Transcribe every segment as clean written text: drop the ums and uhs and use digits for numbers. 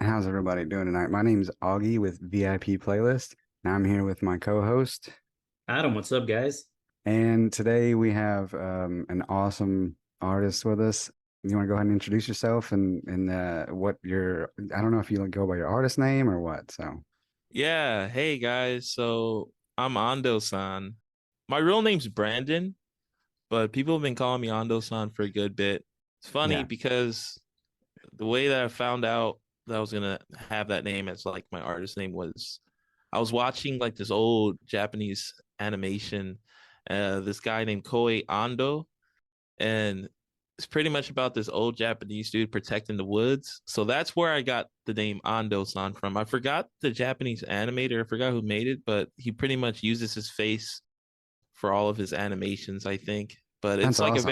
How's everybody doing tonight? My name's Augie with VIP Playlist, and I'm here with my co-host. Adam, what's up, guys? And today we have an awesome artist with us. You want to go ahead and introduce yourself and what your I don't know if you go by your artist name or what. So Yeah, hey guys. So I'm Ando San. My real name's Brandon, but people have been calling me Ando San for a good bit. It's funny yeah, because the way that I found out that I was gonna have that name as like my artist name was I was watching like this old Japanese animation, this guy named Koei Ando, and it's pretty much about this old Japanese dude protecting the woods. So that's where I got the name Ando-san from. I forgot the Japanese animator, I forgot who made it, but he pretty much uses his face for all of his animations, I think. But that's it's like awesome.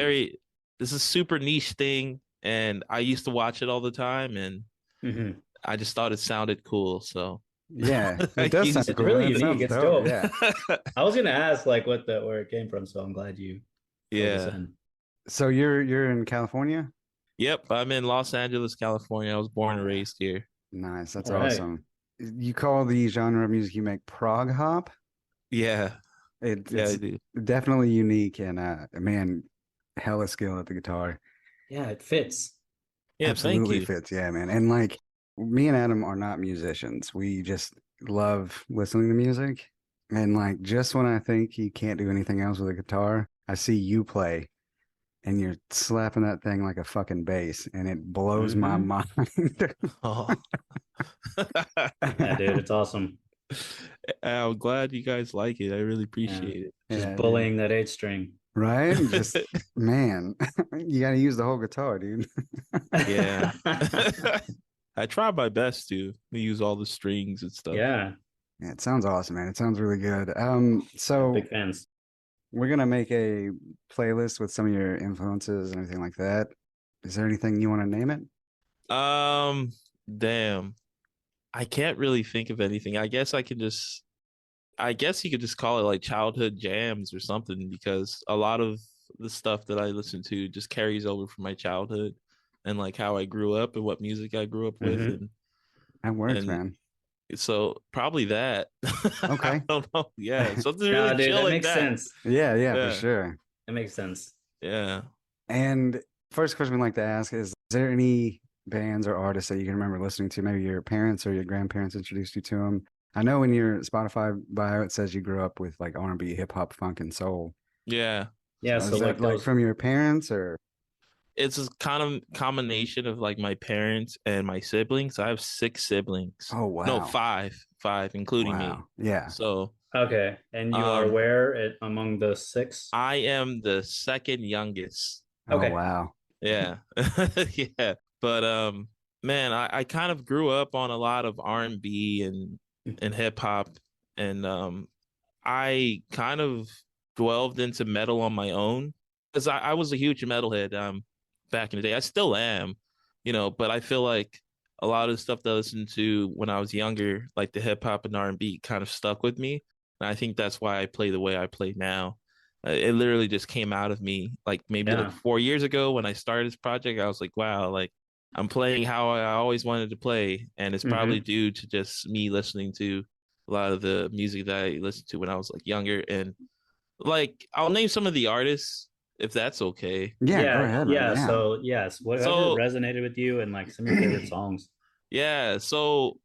this is super niche thing, and I used to watch it all the time, and Hmm. I just thought it sounded cool, so Yeah, it I does sound used It's cool, really man. It unique. sounds It's dope. dope. Yeah. I was gonna ask like where it came from, so I'm glad you filled us Yeah. in. So you're in California? Yep, I'm in Los Angeles, California. I was born and Yeah. raised here. Nice. That's All right. awesome. You call the genre of music you make prog hop? Yeah, yeah, I It's do. definitely unique and man, hella skill at the guitar. Yeah, it fits. Yeah, thank Absolutely you. fits, yeah, man. And like me and Adam are not musicians. We just love listening to music. And like just when I think he can't do anything else with a guitar, I see you play and you're slapping that thing like a fucking bass and it blows my Hmm. mind. Oh. Yeah, dude, it's awesome. I'm glad you guys like it. I really Yeah, appreciate just Yeah, dude. bullying that eight string. Right? Just it. man, you got to use the whole guitar, dude. Yeah. I try my best to use all the strings and stuff. Yeah, Yeah, it sounds awesome, man. It sounds really good. yeah, So big fans. we're gonna make a playlist with some of your influences and everything like that. Is there anything you want to name it? Um, damn. I can't really think of anything. I guess you could just call it like childhood jams or something because a lot of the stuff that I listen to just carries over from my childhood and like how I grew up and what music I grew up with Hmm. That works, and man. so probably that. I Okay. don't know. Yeah, something Nah, really dude, chill that like makes that. sense. Yeah, yeah, for Yeah. sure. That makes sense. Yeah. And first question we like to ask is there any bands or artists that you can remember listening to? Maybe your parents or your grandparents introduced you to them. I know in your Spotify bio it says you grew up with like R&B, hip hop, funk, and soul. Yeah. Yeah, So so is that like like those. from your parents or? It's a kind of combination of like my parents and my siblings. I have six siblings. Oh No, wow, five, including me. wow, yeah. So, Okay, and you are um, where among the six? I am the second youngest. Oh Okay. wow, Yeah. Yeah. But man, I kind of grew up on a lot of R&B and hip hop and I kind of delved into metal on my own because I was a huge metalhead back in the day. I still am, but I feel like a lot of the stuff that I listened to when I was younger, like the hip hop and R&B, kind of stuck with me. And I think that's why I play the way I play now. It literally just came out of me like maybe like Yeah. 4 years ago when I started this project. I was like, wow, like I'm playing how I always wanted to play. And it's probably Hmm. due to just me listening to a lot of the music that I listened to when I was like younger. And like, I'll name some of the artists if that's okay. yeah. Go Yeah, ahead, man. yeah. Yeah. So yes, whatever So, resonated with you and like some of your favorite songs. yeah. So,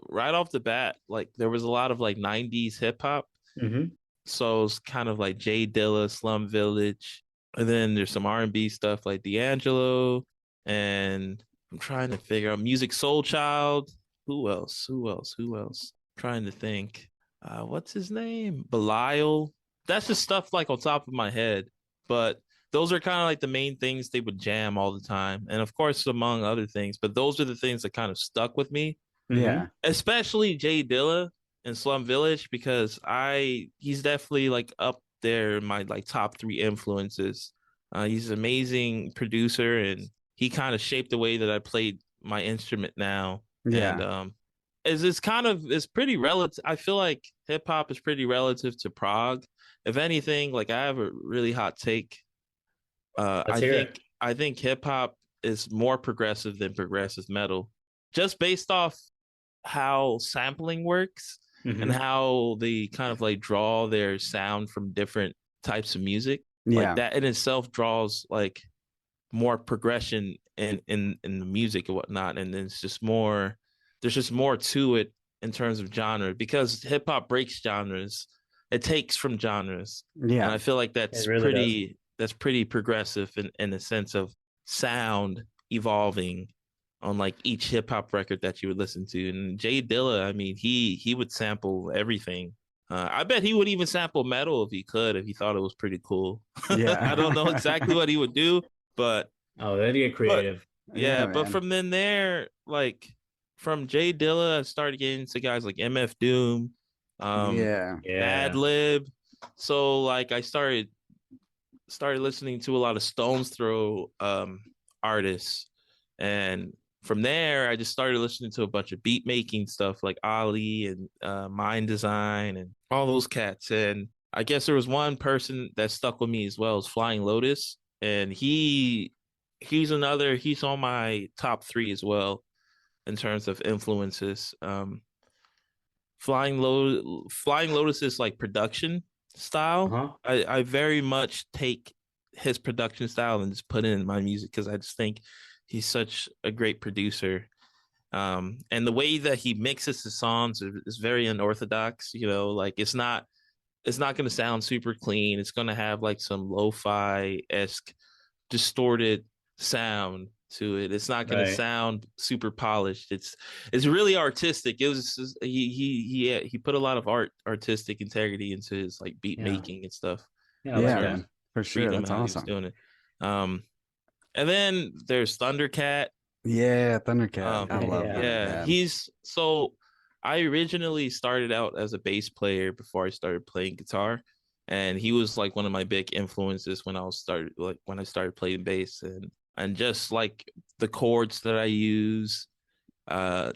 right off the bat, like, there was a lot of like 90s hip hop. Hmm. So, it's kind of like Jay Dilla, Slum Village. And then there's some R&B stuff like D'Angelo. And I'm trying to figure out Music Soul Child. Who else? Who else? Who else? Trying to think. What's his name? Belial. That's just stuff like on top of my head. But those are kind of like the main things they would jam all the time. And of course, among other things, but those are the things that kind of stuck with me, Hmm. Yeah. especially Jay Dilla and Slum Village, because he's definitely like up there in my like top three influences. He's an amazing producer and he kind of shaped the way that I played my instrument now. And Yeah. is it's kind of it's pretty relative. I feel like hip hop is pretty relative to prog. If anything, like I have a really hot take. Let's hear it. I think hip hop is more progressive than progressive metal. just based off how sampling works and how they kind of like draw their sound from different types of music. Like Yeah. that in itself draws like more progression in the music and whatnot. And there's just more to it in terms of genre, because hip hop breaks genres. It takes from genres. Yeah. And I feel like that's really pretty progressive in the sense of sound evolving on like each hip hop record that you would listen to. And Jay Dilla, I mean, he would sample everything. I bet he would even sample metal if he could, if he thought it was pretty cool. Yeah. I don't know exactly what he would do, but they'd get creative. yeah, but man. from then there, like from Jay Dilla, I started getting into guys like MF Doom, Yeah. Bad Lib. So like I started listening to a lot of Stones Throw artists, and from there I just started listening to a bunch of beat making stuff like Ali and Mind Design and all those cats. And I guess there was one person that stuck with me as well, is Flying Lotus, and he's on my top 3 as well in terms of influences. Flying Lotus's like production style, I very much take his production style and just put it in my music, because I just think he's such a great producer. And the way that he mixes his songs is very unorthodox. You know, like it's not going to sound super clean. It's going to have like some lo-fi-esque distorted sound to it. It's not going to sound super polished. It's really artistic. It was just, he put a lot of artistic integrity into his like beat making and stuff. Yeah, man, for sure. That's awesome. Doing it. And then there's Thundercat. Yeah, Thundercat. I love that. Yeah, he's so. I originally started out as a bass player before I started playing guitar, and he was like one of my big influences when I started playing bass, and just like the chords that I use,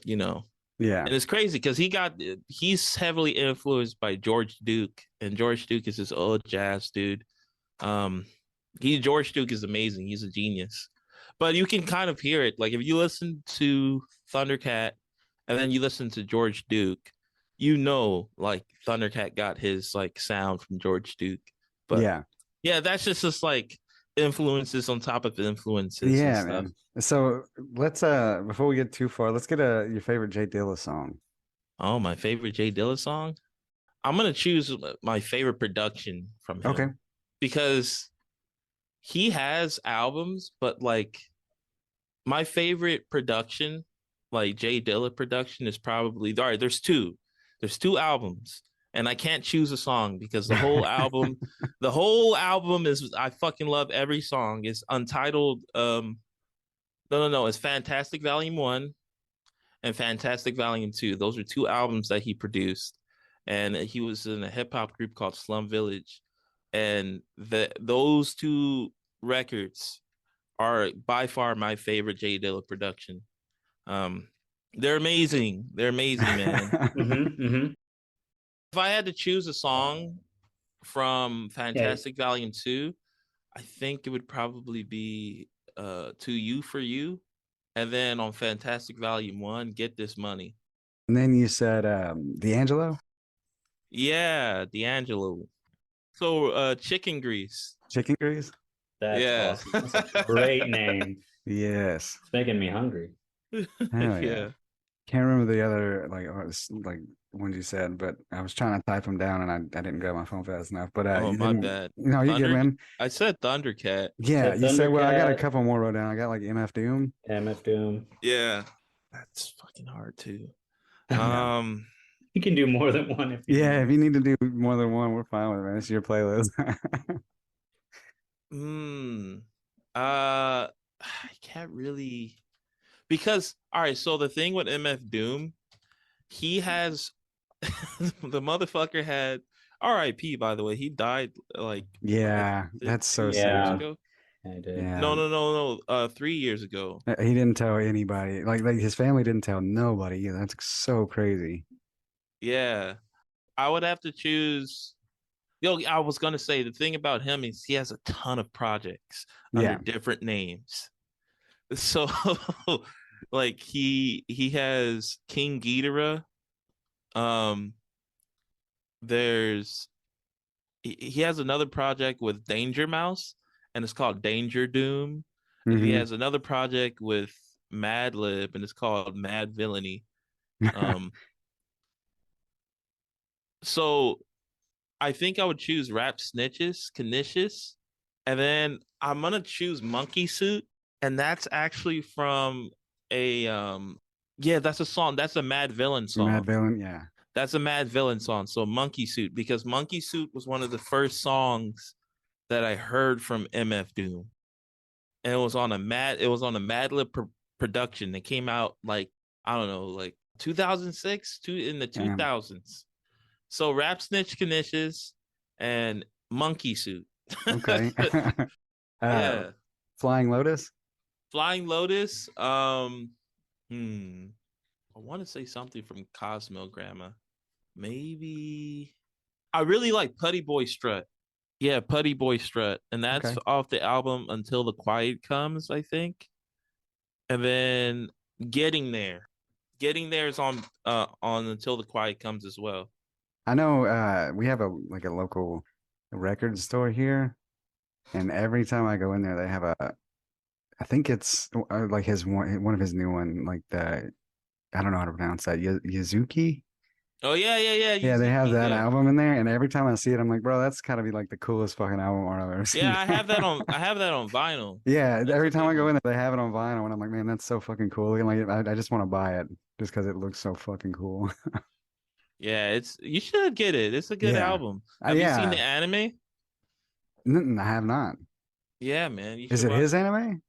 you know. Yeah. And it's crazy because he's heavily influenced by George Duke, and George Duke is this old jazz dude. George Duke is amazing. He's a genius. But you can kind of hear it. Like if you listen to Thundercat and then you listen to George Duke, you know, like Thundercat got his like sound from George Duke. But yeah, that's just like influences on top of influences. Yeah, man. So let's before we get too far, let's get your favorite Jay Dilla song. Oh, my favorite Jay Dilla song? I'm gonna choose my favorite production from him. Okay. Because he has albums, but like my favorite production, like Jay Dilla production, is probably all right. There's two albums, and I can't choose a song because the whole album is, I fucking love every song. It's Untitled. No, it's Fantastic Volume 1 and Fantastic Volume 2. Those are 2 albums that he produced, and he was in a hip hop group called Slum Village, and those 2 records are by far my favorite Jay Dilla production. They're amazing. Man. If I had to choose a song from Fantastic Volume 2, I think it would probably be To You For You. And then on Fantastic Volume 1, Get This Money. And then you said D'Angelo? Yeah, D'Angelo. So Chicken Grease. Chicken Grease? That's awesome. That's a great name. Yes. It's making me hungry. Hell yeah. Can't remember the other like ones you said, but I was trying to type them down and I didn't grab my phone fast enough. But my bad. No, you good, man. I said Thundercat. Yeah, you said, well, I got a couple more wrote down. I got like MF Doom. MF Doom. Yeah, that's fucking hard too. You can do more than one if you need to do more than one, we're fine with it, man. It's your playlist. I can't really, because all right, so the thing with MF Doom, he has the motherfucker had RIP, by the way. He died like that's so sad. Ago. I did. Yeah. No. 3 years ago. He didn't tell anybody. Like his family didn't tell nobody. That's so crazy. Yeah. I would have to choose. I was gonna say the thing about him is he has a ton of projects under different names. So Like he has King Ghidorah. Um, there's he has another project with Danger Mouse, and it's called Danger Doom. And he Hmm. has another project with Madlib, and it's called Mad Villainy. Um, so I think I would choose Rap Snitches, Canisius, and then I'm gonna choose Monkey Suit, and that's actually from a yeah, that's a song. That's a Mad Villain Mad song. Villain, yeah. That's a Mad Villain song. So Monkey Suit, because Monkey Suit was one of the first songs that I heard from MF Doom, and it was on a production. It came out like I don't know, like 2006, in the Damn. 2000s. So Rap Snitch Canisius and Monkey Suit. Okay. uh, Yeah. Flying Lotus. Flying Lotus. Hmm. I want to say something from Cosmo Grandma. Maybe I really like Putty Boy Strut. Yeah, Putty Boy Strut. And that's Okay. off the album Until the Quiet Comes, I think. And then Getting There. Getting There is on Until the Quiet Comes as well. I know we have a local record store here, and every time I go in there, they have I think it's like his one of his new one, like the I don't know how to pronounce that. Yazuki. Oh yeah, Yeah, they have Yuzuki, that yeah. album in there, and every time I see it, I'm like, bro, that's gotta be like the coolest fucking album art I've ever seen. Yeah, I have that on vinyl. Yeah, That's a every time good I go in one. there, they have it on vinyl, and I'm like, man, that's so fucking cool. And like, I just want to buy it just because it looks so fucking cool. Yeah, it's you should get it. It's a good Yeah, album. Have you seen the yeah. anime? I have not. Yeah, man, you Is should it watch his it. anime?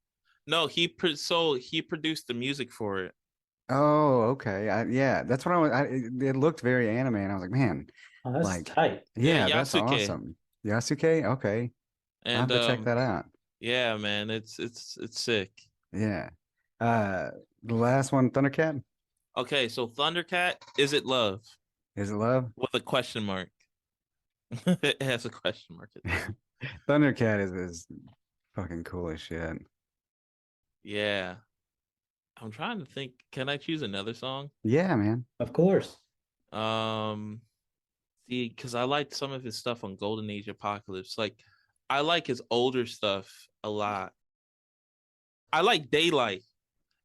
No, he produced the music for it. Oh, okay. Yeah, that's what I was. It looked very anime, and I was like, man, Oh, that's like, tight. Yeah, yeah, that's Yasuke. awesome. Yasuke, okay, I have And to check that out. yeah, man, it's sick. Yeah. The last one, Thundercat. Okay, so Thundercat, is it love? Is it love? With a question mark. It has a question mark at the end. Thundercat is fucking cool as shit. Yeah. I'm trying to think. Can I choose another song? Yeah, man. Of course. Um, see, because I liked some of his stuff on Golden Age Apocalypse. Like, I like his older stuff a lot. I like Daylight.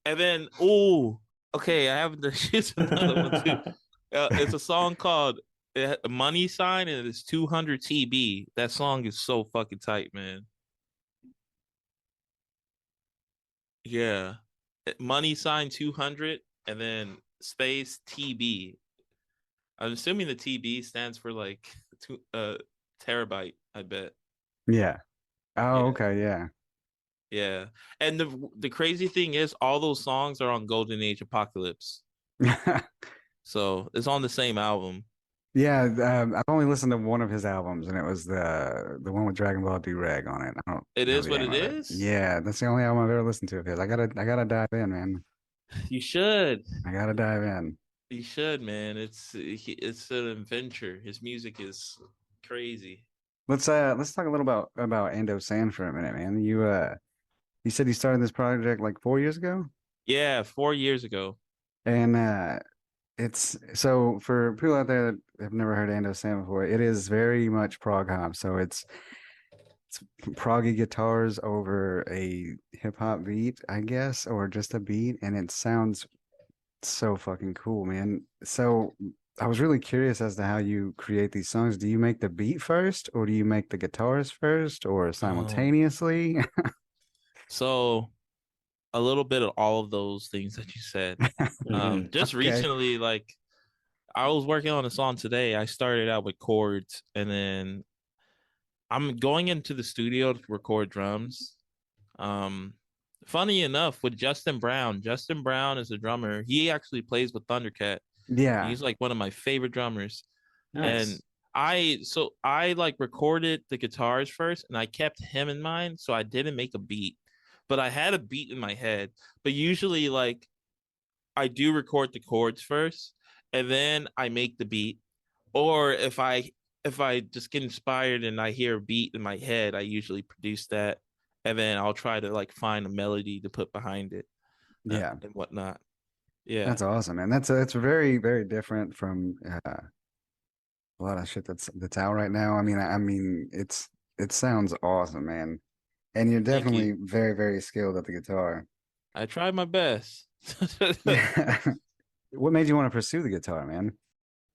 And then, oh, okay, I have to choose another one too. It's a song called Money Sign, and it's 200 TB. That song is so fucking tight, man. Yeah. Money Sign 200, and then space TB. I'm assuming the TB stands for like terabyte, I bet. Yeah. Oh, Yeah. okay, yeah. Yeah. And the crazy thing is all those songs are on Golden Age Apocalypse. So it's on the same album. Yeah, I've only listened to one of his albums, and it was the one with Dragon Ball Durag on it. I don't It know is the what name it of it. is. Yeah, that's the only album I've ever listened to of his. I gotta dive in, man. You should. I gotta dive in. You should, man. It's an adventure. His music is crazy. Let's talk a little about Ando San for a minute, man. You said you started this project like 4 years ago, Yeah, 4 years ago. and it's so for people out there that have never heard Ando San before, it is very much prog hop. So it's proggy guitars over a hip hop beat, I guess, or just a beat, and it sounds so fucking cool, man. So I was really curious as to how you create these songs. Do you make the beat first, or do you make the guitars first, or Oh. simultaneously? So a little bit of all of those things that you said. Mhm. Just Okay. recently, like I was working on a song today. I started out with chords, and then I'm going into the studio to record drums. Um, Funny enough, with Justin Brown is a drummer. He actually plays with Thundercat. Yeah. He's like one of my favorite drummers. And Nice. I like recorded the guitars first, and I kept him in mind, so I didn't make a beat. But I had a beat in my head. But usually, like I do record the chords first, and then I make the beat. Or if I just get inspired and I hear a beat in my head, I usually produce that, and then I'll try to like find a melody to put behind it. Yeah, and whatnot. Yeah, that's awesome, man. That's very very different from a lot of shit that's out right now. I mean, it sounds awesome, man. And you're thank you. definitely very very skilled at the guitar. I tried my best. What made you want to pursue the guitar, man?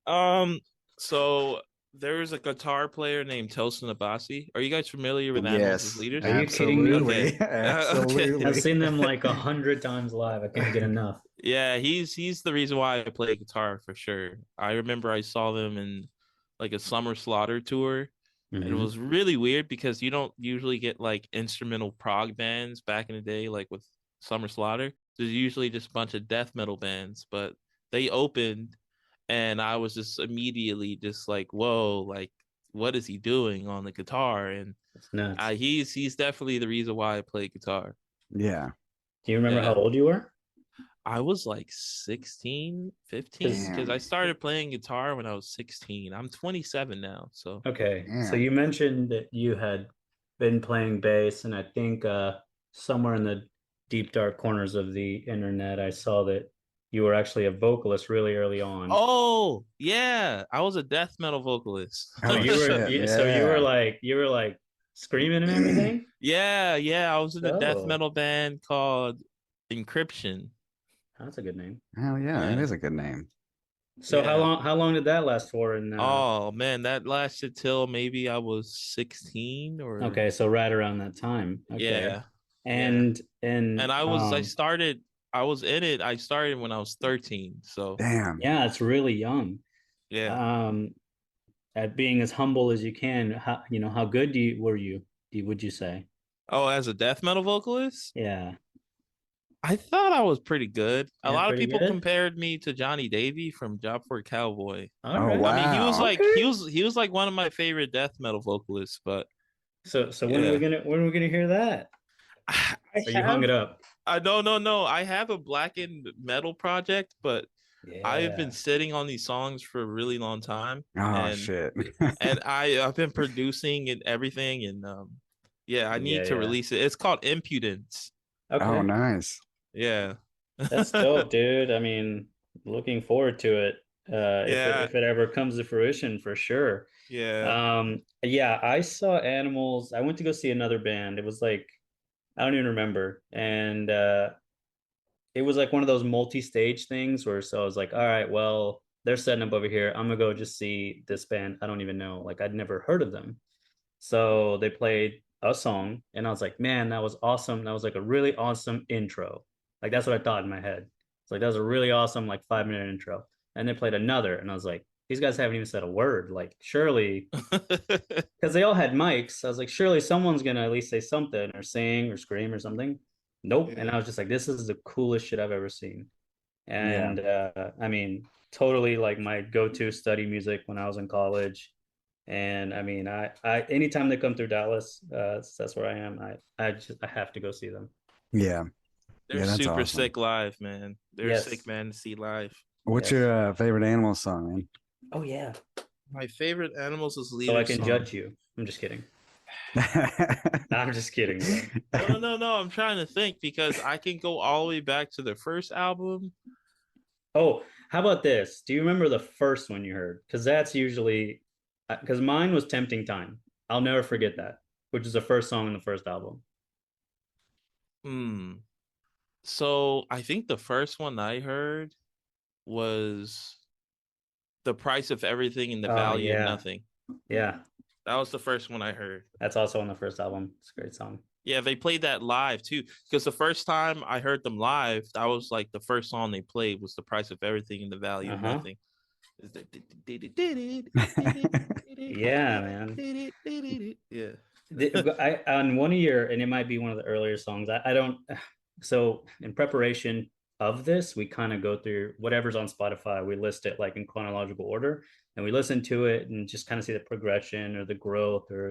Um, so there's a guitar player named Tosin Abasi. Are you guys familiar with Animals as Yes, Are Leaders? you kidding me? Okay. absolutely, Okay. I've absolutely. seen them like 100 times live. I can't get enough. Yeah, he's the reason why I play guitar for sure. I remember I saw them in like a Summer Slaughter tour, and it Hmm. was really weird because you don't usually get like instrumental prog bands back in the day, like with Summer Slaughter. There's usually just a bunch of death metal bands, but they opened, and I was just immediately just like, whoa, like what is he doing on the guitar? And It's nuts. he's definitely the reason why I play guitar. Yeah, Do you remember how Yeah. old you were? I was like 16, 15 Because because I damn, started playing guitar when I was 16. I'm 27 now, so okay, so damn. you mentioned that you had been playing bass, and I think somewhere in the deep dark corners of the internet, I saw that you were actually a vocalist really early on. oh, yeah, I was a death metal vocalist. So Oh you were, shit, so yeah. you were like screaming and everything. Yeah, yeah, I was in a death Oh, metal band called Encryption. that's a good name. Hell yeah, that Yeah. is a good name. So Yeah. how long did that last for? And Oh man, that lasted till maybe I was 16 or okay, so right around that time. Okay. yeah. Yeah. And And I was in it. I started when I was 13. So, Damn. yeah, it's really young. yeah. Um at being as humble as you can, how good were you? Would you say? Oh, as a death metal vocalist? Yeah. I thought I was pretty good. A Yeah, lot of pretty people good. compared me to Johnny Davy from Job for a Cowboy. All Oh right. I mean, wow. Okay. he was like one of my favorite death metal vocalists, but So yeah. when are we gonna hear that? I So you hung have it up. no. I have a blackened metal project, but I have been Yeah. sitting on these songs for a really long time, Oh and shit. I've been producing and everything, and yeah, I Yeah, need to yeah. release it. It's called Impudence. Oh Okay. nice. Yeah. That's dope, dude. I mean, looking forward to it. Yeah. If it ever comes to fruition, for sure. Yeah. Yeah, I saw Animals. I went to go see another band. It was like I don't even remember, and it was like one of those multi-stage things where so I was like, all right, well, they're setting up over here. I'm gonna go just see this band. I don't even know. Like I'd never heard of them. So they played a song, and I was like, man, that was awesome. That was like a really awesome intro. Like that's what I thought in my head. It's like that was a really awesome like 5 minute intro. And they played another, and I was like, these guys haven't even said a word. Like surely, because they all had mics. I was like, surely someone's gonna at least say something or sing or scream or something. Nope. And Yeah. I was just like, this is the coolest shit I've ever seen. Yeah. And I mean, totally like my go-to study music when I was in college. And I mean, I anytime they come through Dallas, that's where I am. I have to go see them. Yeah. They're Yeah, that's super awesome. sick live, man. They're a Yes, sick man to see live. What's yes. your favorite animal song, man? Oh yeah. My favorite Animals as So I Leader can song. judge you. I'm just kidding. I'm just kidding, bro. No. I'm trying to think because I can go all the way back to the first album. Oh, how about this? Do you remember the first one you heard? Because that's usually because mine was "Tempting Time." I'll never forget that, which is the first song in the first album. Hmm. So I think the first one I heard was The Price of Everything and the Oh Value of yeah, Nothing. yeah. That was the first one I heard. That's also on the first album. It's a great song. Yeah, they played that live too. Because the first time I heard them live, that was like the first song they played was The Price of Everything and the Value Uh of huh. Nothing. Yeah, man. Yeah. I on one of your, and it might be one of the earlier songs. I don't. So in preparation of this, we kind of go through whatever's on Spotify. We list it like in chronological order, and we listen to it and just kind of see the progression or the growth or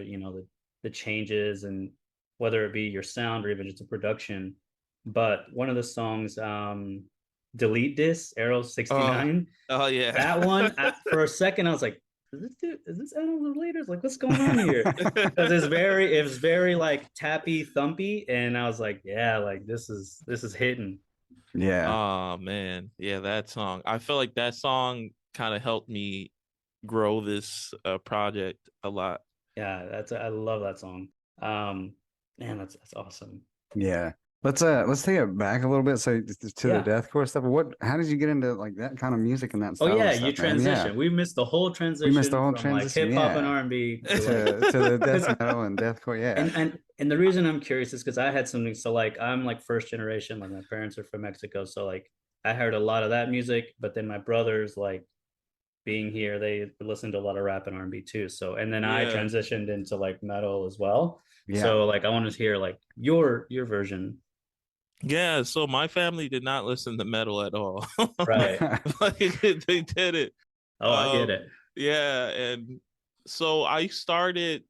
the changes and whether it be your sound or even just a production. But one of the songs, "Delete This," Arrow Oh, 69, oh yeah. that one for a second I was like, is this Animals Leaders? Like, what's going on here? Because it was very like tappy thumpy, and I was like, yeah, like this is hitting. Yeah. Oh man, yeah, that song. I feel like that song kind of helped me grow this project a lot. Yeah, that's I love that song. Um, man, that's awesome. Yeah. Let's take it back a little bit. So to the Yeah. deathcore stuff. How did you get into like that kind of music and that Oh style yeah, of you stuff, man? Yeah. transition. We missed the whole We missed the transition whole from like transition. hip hop and Yeah. R&B to like To the death because metal and deathcore. Yeah. and the reason I'm curious is because I had something so like I'm like first generation, like my parents are from Mexico, so like I heard a lot of that music, but then my brothers like being here, they listened to a lot of rap and R&B too. So and then I Yeah. transitioned into like metal as well. Yeah. So like I wanted to hear like your version. Yeah, so my family did not listen to metal at all. Right. Like they did it. Oh, I get it. Yeah, and so I started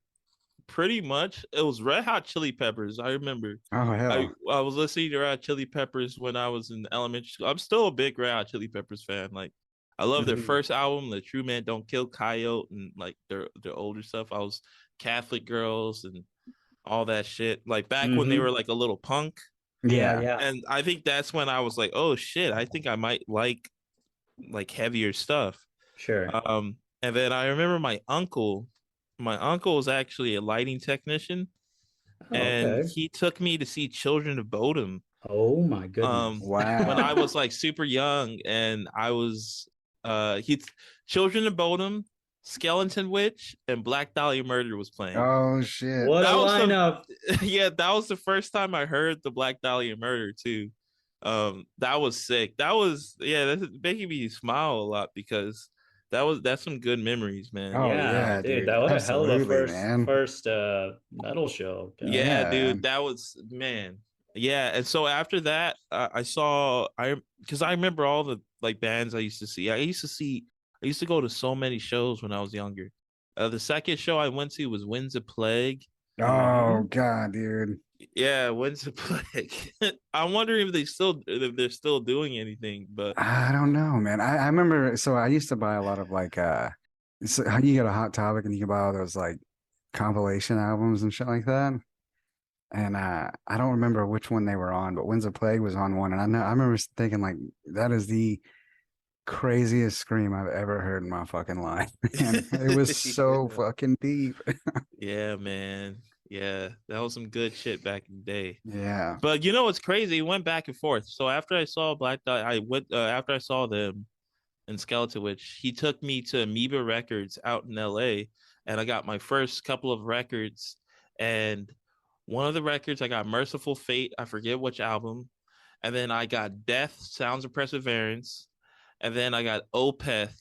pretty much it was Red Hot Chili Peppers. I remember Oh I hell. I was listening to Red Hot Chili Peppers when I was in elementary school. I'm still a big Red Hot Chili Peppers fan. Like I love their Mhm. first album, The True Man Don't Kill Coyote, and like their older stuff. I was Catholic Girls and all that shit. Like back when they were Mm-hmm. like a little punk. Yeah, Yeah. yeah. And I think that's when I was like, oh shit, I think I might like heavier stuff. Sure. And then I remember my uncle was actually a lighting technician, Oh, and okay. he took me to see Children of Bodom. Oh my Um, goodness. when I Wow. was like super young, and I was he Children of Bodom, Skeleton Witch, and Black Dahlia Murder was playing. Oh shit. What a That was the lineup. yeah, that was the first time I heard the Black Dahlia Murder too. That was sick. That was yeah, that's making me smile a lot because that's some good memories, man. Oh Yeah, yeah, dude, dude. that what a hell of a Absolutely, first man. first metal show. God. Yeah, Yeah. dude, that was man. Yeah, and so after that, I saw I because I remember all the like bands I used to see. I used to go to so many shows when I was younger. The second show I went to was Winds of Plague. Oh Mm-hmm. God, dude. Yeah, Winds of Plague. I'm wondering if they're still doing anything, but I don't know, man. I remember so I used to buy a lot of like so how you get a Hot Topic and you can buy all those like compilation albums and shit like that. And I don't remember which one they were on, but Winds of Plague was on one. And I remember thinking like that is the craziest scream I've ever heard in my fucking life. And it was so yeah. fucking deep. Yeah, man. Yeah, that was some good shit back in the day. Yeah. But you know what's crazy? It went back and forth. So after I saw Black Dot, I went after I saw them in Skeleton Witch, he took me to Amoeba Records out in LA, and I got my first couple of records. And one of the records I got Merciful Fate, I forget which album, and then I got Death, Sounds of Perseverance, and then I got Opeth.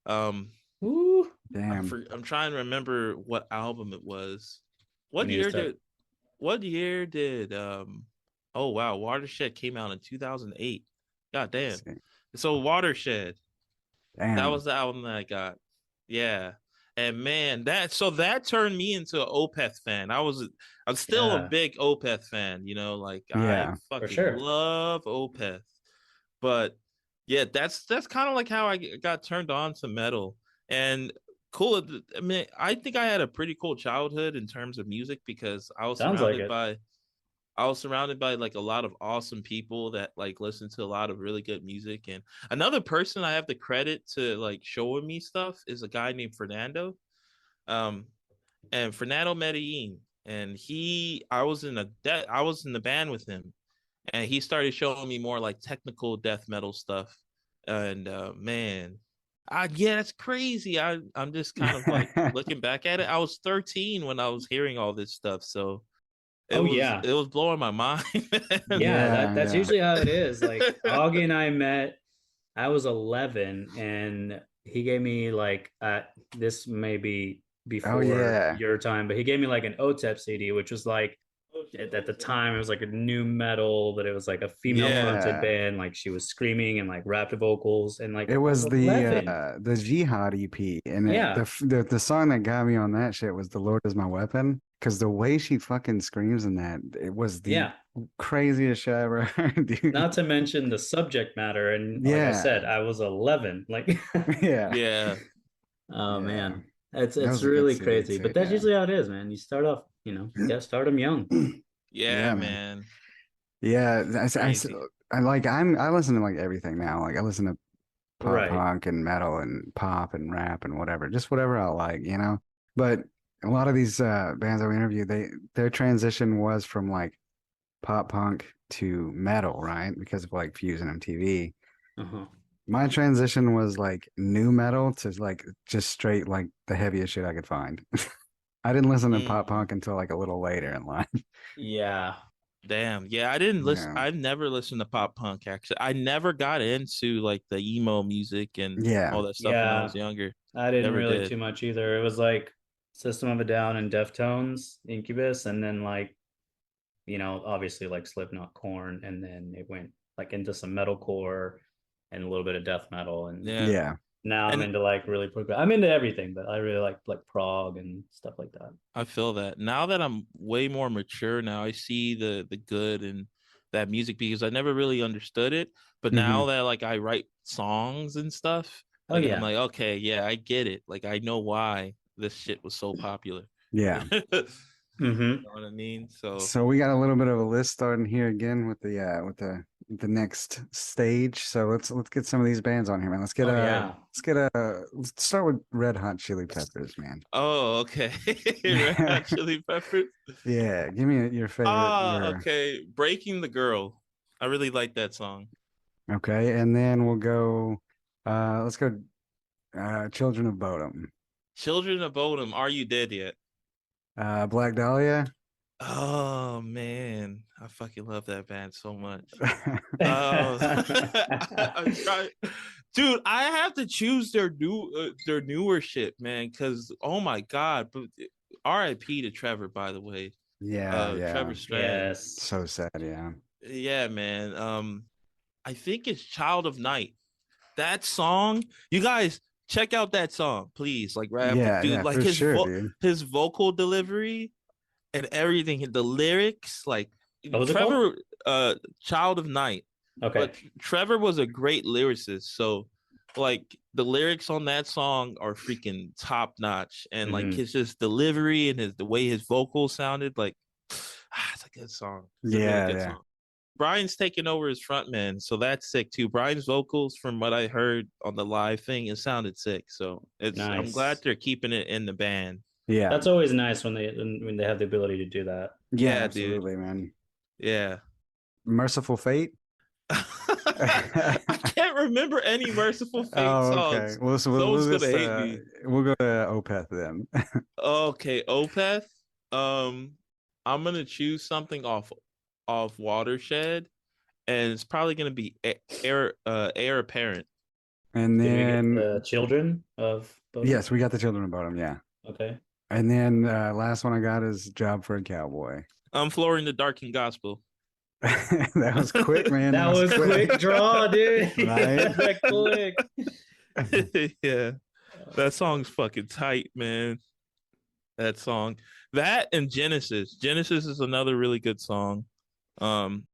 Um, Ooh. Damn. I'm trying to remember what album it was. We What need to year start. did what year did oh wow, Watershed came out in 2008. God Let's damn. see. So Watershed, that Damn. was the album that I got. Yeah. And man, that turned me into an Opeth fan. I'm still a Yeah, big Opeth fan, like I Yeah. for fucking sure. love Opeth. But yeah, that's kind of like how I got turned on to metal. And cool. I mean, I think I had a pretty cool childhood in terms of music because Sounds like it. I was surrounded by like a lot of awesome people that like listen to a lot of really good music. And another person I have to credit to like showing me stuff is a guy named Fernando. Um, and Fernando Medellin. And I was in the band with him, and he started showing me more like technical death metal stuff. And man, yeah, that's crazy. I'm just kind of like looking back at it. I was 13 when I was hearing all this stuff, so Oh yeah. it was blowing my mind. Yeah, Yeah, that's yeah. usually how it is. Like Augie and I met, I was 11 and he gave me like this may be Oh before yeah. your time, but he gave me like an OTEP CD, which was like at the time it was like a new metal, but it was like a female fronted Yeah. band. Like she was screaming and like rapped vocals and like It I was was 11. the Jihad EP, and Yeah. the song that got me on that shit was "The Lord Is My Weapon," because the way she fucking screams in that, it was the Yeah. craziest shit I ever heard, Not dude. to mention the subject matter. And like I said, Yeah, I was 11. Like, yeah, Yeah, oh yeah. man, it's That it's was a good really CD crazy. too. But that's Yeah, usually how it is, man. You start off, you got to start them young. yeah, yeah, man. man. Yeah, Crazy. I listen to like everything now. Like I listen to pop Right. punk and metal and pop and rap and whatever, just whatever I like, you know. But a lot of these bands that we interviewed, their transition was from like pop punk to metal, right? Because of like Fusion MTV. Uh-huh. My transition was like new metal to like just straight like the heaviest shit I could find. I didn't listen to pop Mm, punk until like a little later in life. Yeah. damn. Yeah, I didn't listen. Yeah. I've never listened to pop punk actually. I never got into like the emo music and Yeah. all that stuff when I Yeah. was younger. I didn't Never really did. too much either. It was like System of a Down and Deftones, Incubus, and then like, obviously like Slipknot, Corn, and then it went like into some metalcore and a little bit of death metal. And Yeah. Yeah. now I'm And into like really I'm into everything, but I really like prog and stuff like that. I feel that now that I'm way more mature now, I see the good in that music because I never really understood it. But Hmm. now that like I write songs and stuff, Oh like I'm yeah. like, okay, yeah, I get it. Like I know why this shit was so popular. Yeah. Mm-hmm. You know what I mean? So So we got a little bit of a list starting here again with the next stage. So let's get some of these bands on here, man. Oh yeah. Let's start with Red Hot Chili Peppers, man. oh, okay. Red Hot Chili Peppers. Yeah, give me your favorite your Okay. Breaking the Girl. I really like that song. okay, and then we'll go let's go Children of Bodom. Children of Bodom, Are You Dead Yet? Black Dahlia. Oh man, I fucking love that band so much. Oh, I'm trying, dude. I have to choose their newer shit, man. Because oh my god, but R.I.P. to Trevor, by the way. Yeah, yeah. Trevor Strnad. Yes. So sad, yeah. Yeah, man. I think it's Child of Night. That song, you guys check out that song, please. Like rap, Yeah, dude. yeah, Like for sure, dude. his vocal delivery and everything, the lyrics, like What was it called? Trevor, Child of Night. Okay. But Trevor was a great lyricist, so like the lyrics on that song are freaking top notch, and like Mm-hmm. his just delivery and the way his vocals sounded, like it's a good song. It's a really Yeah, good yeah. song. Brian's taking over as frontman, so that's sick too. Brian's vocals, from what I heard on the live thing, it sounded sick. So I'm glad Nice. they're keeping it in the band. Yeah. That's always nice when they have the ability to do that. Yeah, Yeah, dude. absolutely, man. Yeah. Merciful Fate. I can't remember any Merciful Fate Oh, okay. songs. Well, so Someone's we'll gonna just hate me. we'll go to Opeth then. Okay, Opeth. Um, I'm gonna choose something off Watershed, and it's probably gonna be Air Apparent. And Did we get then the children of Bodom? yes, we got the Children of Bottom, yeah. Okay. And then last one I got is Job for a Cowboy. I'm Flooring the Darkened Gospel. That was quick, man. That was quick draw, dude. Right? That quick. Yeah, that song's fucking tight, man. That song, that and Genesis. Genesis is another really good song. Um,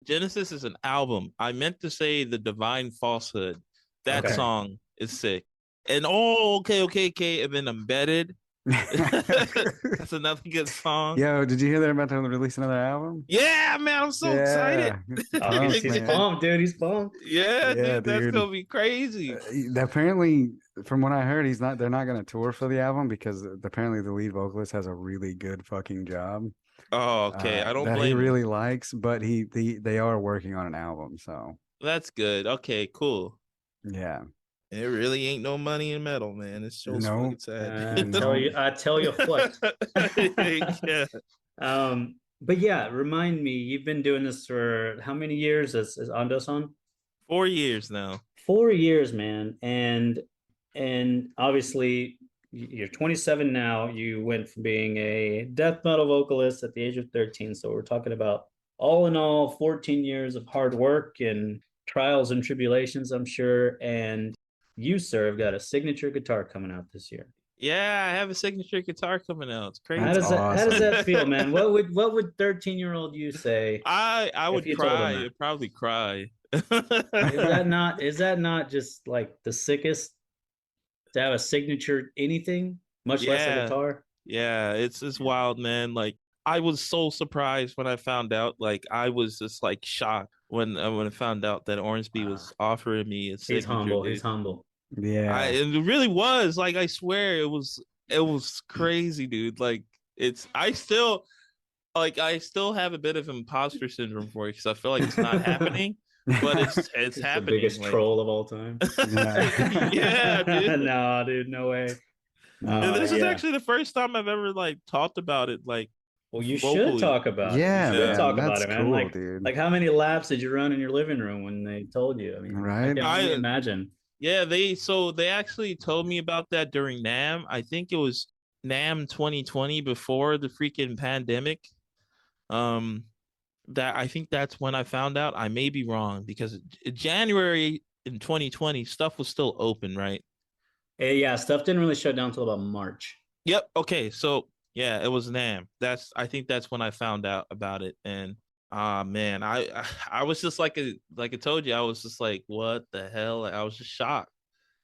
Genesis is an album. I meant to say The Divine Falsehood. That Okay. song is sick. And oh, okay. And then Embedded. That's another good song. Yo, did you hear they're about to release another album? Yeah, man, I'm so excited. Yeah. Oh, he's, Pumped, he's man. pumped, dude. He's pumped. Yeah, Yeah, dude, that's dude. gonna be crazy. Apparently, from what I heard, they're not going to tour for the album because apparently the lead vocalist has a really good fucking job Oh, okay. I don't that he blame him. really likes, but they are working on an album, so That's good. Okay, cool. yeah. It really ain't no money in metal, man. It's so No, fucking sad. no. I tell you what. Yeah. But yeah, remind me, you've been doing this for how many years as Ando San? 4 years now. 4 years, man. And obviously you're 27 now. You went from being a death metal vocalist at the age of 13. So we're talking about all in all 14 years of hard work and trials and tribulations, I'm sure. And you, sir, have got a signature guitar coming out this year. Yeah, I have a signature guitar coming out. It's How That's crazy. does that how does awesome. that feel, man? What would 13-year-old you say I if would you told cry. him that? I'd probably cry. Is that not just like the sickest to have a signature anything, much less a Yeah. guitar? Yeah, it's wild, man. Like I was so surprised when I found out. Like I was just like shocked when I found out that Ormsby Wow. was offering me a He's signature, humble. He's dude. humble. I Yeah. it really was like I swear it was crazy, dude. Like it's I still have a bit of imposter syndrome for it because I feel like it's not happening, but it's He's the happening. biggest Like troll of all time. yeah, dude. No, dude, no way. And this is Yeah. actually the first time I've ever like talked about it like Well, you should vocally. talk about it. You Yeah, should Yeah. man. talk about That's it, man. cool, dude. Like how many laps did you run in your living room when they told you? I mean, I Right? can only I imagine. Yeah, they actually told me about that during NAM. I think it was NAM 2020 before the freaking pandemic. Um that I think that's when I found out. I may be wrong because January in 2020 stuff was still open, right? Yeah, stuff didn't really shut down until about March. Yep. Okay. So yeah, it was NAM. I think that's when I found out about it. And man, I was just like I told you, I was just like, what the hell? Like, I was just shocked.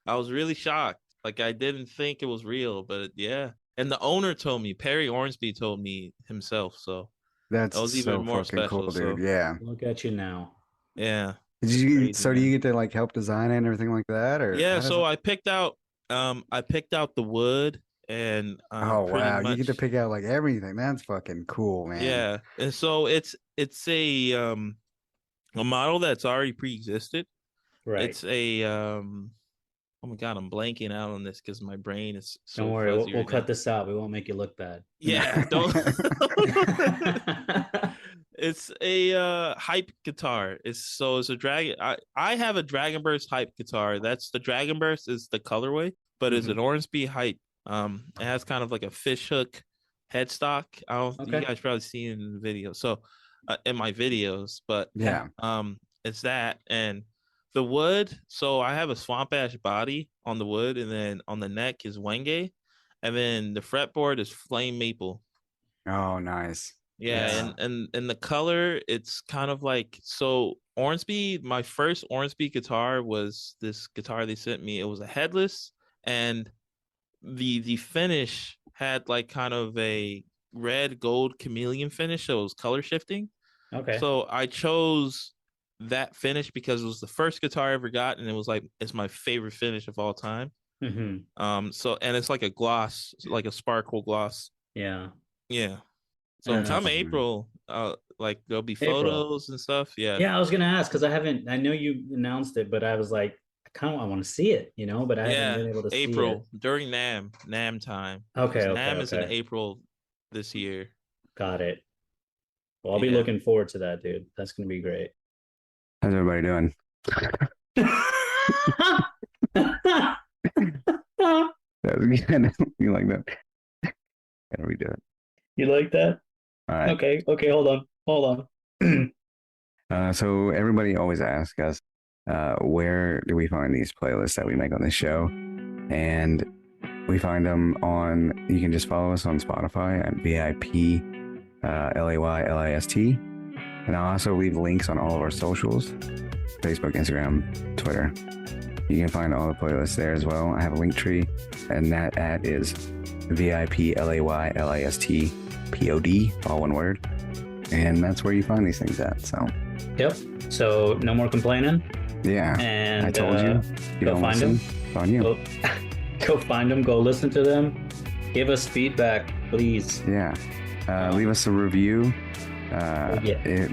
I was really shocked. Like I didn't think it was real, but yeah. And the owner told me, Perry Ormsby told me himself. So that That's was even so more fucking cool, special. dude. So Yeah. Look at you now. yeah, Did it's you, crazy, so do you man. get to like help design it and everything like that? Or Yeah, how does so it? I picked out the wood and Oh, pretty wow. You get to much pick out like everything. That's fucking cool, man. yeah. And so it's a model that's already pre-existed. Right. It's a oh my god, I'm blanking out on this because my brain is Don't so worry. fuzzy We'll right now. cut this out. We won't make you look bad. Yeah, don't it's a hype guitar. It's a dragon. I have a Dragon Burst hype guitar. That's the Dragon Burst is the colorway, but it's Mhm. an Ormsby hype. It has kind of like a fish hook headstock. I don't you Okay. guys probably seen it in the video. So in my videos, but Yeah. Yeah. it's that and the wood. So I have a swamp ash body on the wood, and then on the neck is wenge, and then the fretboard is flame maple. Oh, nice. Yeah, That's and the color, it's kind of like so Ormsby, my first Ormsby guitar was this guitar they sent me. It was a headless and the finish had like kind of a red gold chameleon finish, so it was color shifting. Okay. So I chose that finish because it was the first guitar I ever got, and it was like it's my favorite finish of all time. Hmm. So and it's like a gloss, like a sparkle gloss. Yeah. Yeah. So that's come Uh, awesome, man. April, like there'll be April. photos and stuff. Yeah. Yeah, I was gonna ask because I haven't. I know you announced it, but I was like, I want to see it, but I haven't Yeah. been able to see it. April during NAM time. Okay. Because Okay. NAM is in Okay. April this year. Got it. Well, I'll be Yeah. looking forward to that, dude. That's gonna be great. How's everybody doing? That was good. You like that? Gotta redo it. You like that? All right. Okay. Okay. Hold on. So everybody always asks us, where do we find these playlists that we make on this show? And we find them on, you can just follow us on Spotify at VIP LAYLIST. And I'll also leave links on all of our socials, Facebook, Instagram, Twitter. You can find all the playlists there as well. I have a link tree, and that ad is VIP LAYLIST POD, all one word. And that's where you find these things at. So, Yep. So no more complaining. yeah, And I told you. If you go don't find listen, them. it's on you. Go find them. Go listen to them. Give us feedback, please. Yeah. Leave us a review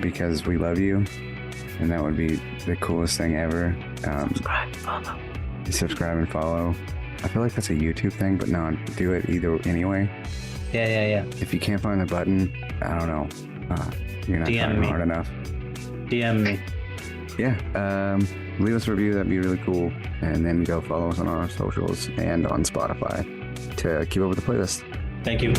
because we love you. And that would be the coolest thing ever. Subscribe, follow. Subscribe and follow. I feel like that's a YouTube thing, but no, do it either anyway. Yeah. If you can't find the button, I don't know. You're not DM trying me. hard enough. DM me. Yeah. Leave us a review. That'd be really cool. And then go follow us on our socials and on Spotify to keep up with the playlist. Thank you.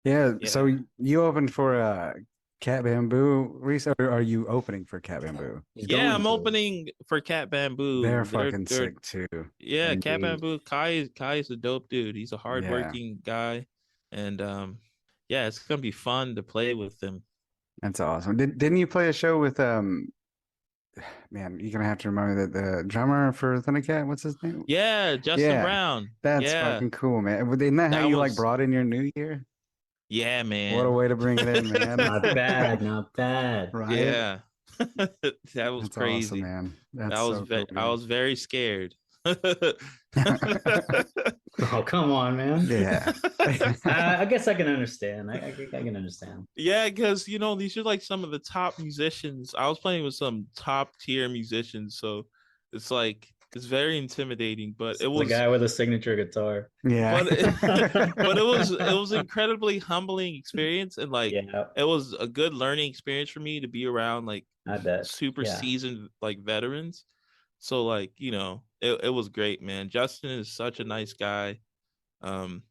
Yeah. Yeah. So you opened for Cat Bamboo, Reese, or are you opening for Cat Bamboo? He's Yeah, going I'm to. opening for Cat Bamboo. They're fucking they're sick too. yeah, Cat Indeed. Bamboo. Kai is a dope dude. He's a Yeah. hardworking guy. And yeah, it's gonna be fun to play with him. That's awesome. Didn't you play a show with man, you're gonna have to remember that the drummer for Thundercat, what's his name? Yeah, Justin Yeah, Brown. that's Yeah. fucking cool, man. Isn't that how That you like was brought in your new year? yeah, What a man. way to bring it in, man. Not bad, not bad. Right? Yeah. That was That's awesome, crazy. man. That's so cool, I dude. was very scared. Oh, come on, man. Yeah. I guess I can understand. I can understand. Yeah, because these are like some of the top musicians. I was playing with some top tier musicians, so it's like it's very intimidating. But it The was, guy with a signature guitar. Yeah. but it was incredibly humbling experience, and like Yeah, it was a good learning experience for me to be around like I bet. super Yeah. seasoned like veterans. So like it was great, man. Justin is such a nice guy. Um,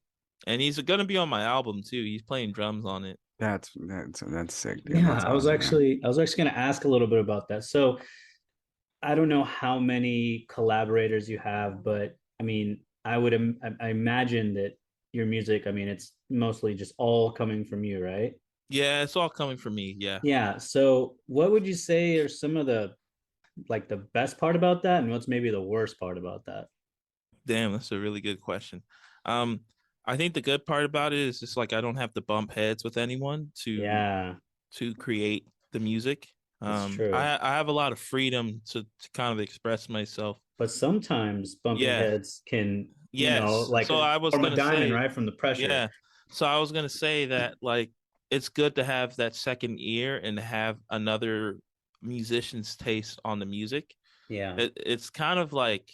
and he's gonna be on my album too. He's playing drums on it. That's sick, dude. Yeah, That's awesome, man. I was actually going to ask a little bit about that. So, I don't know how many collaborators you have, but I mean, I imagine that your music, I mean, it's mostly just all coming from you, right? Yeah, it's all coming from me. Yeah. Yeah. So, what would you say are some of the like the best part about that, and what's maybe the worst part about that? Damn, that's a really good question. Um, I think the good part about it is just like I don't have to bump heads with anyone Yeah, to create the music. that's true. I have a lot of freedom to kind of express myself. But sometimes bumping Yeah. heads can, Yes. like So I was form a gonna diamond, say, right, from the pressure. yeah. So I was gonna say that like it's good to have that second ear and have another musician's taste on the music. Yeah. It's kind of like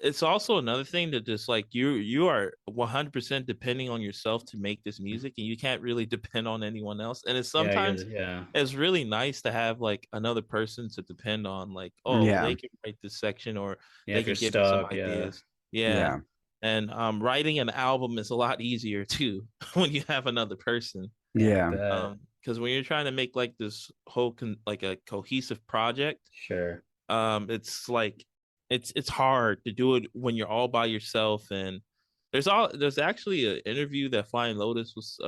it's also another thing that just like you are 100% depending on yourself to make this music, and you can't really depend on anyone else, and it's Yeah, sometimes yeah. it's really nice to have like another person to depend on, like, oh well, Yeah. they can write this section or Yeah, they if you're can give me some stuck, yeah. ideas. Yeah. Yeah. And writing an album is a lot easier too when you have another person. Yeah, I Yeah. bet. Because when you're trying to make like this whole like a cohesive project, Sure. it's like it's hard to do it when you're all by yourself. And there's actually an interview that Flying Lotus was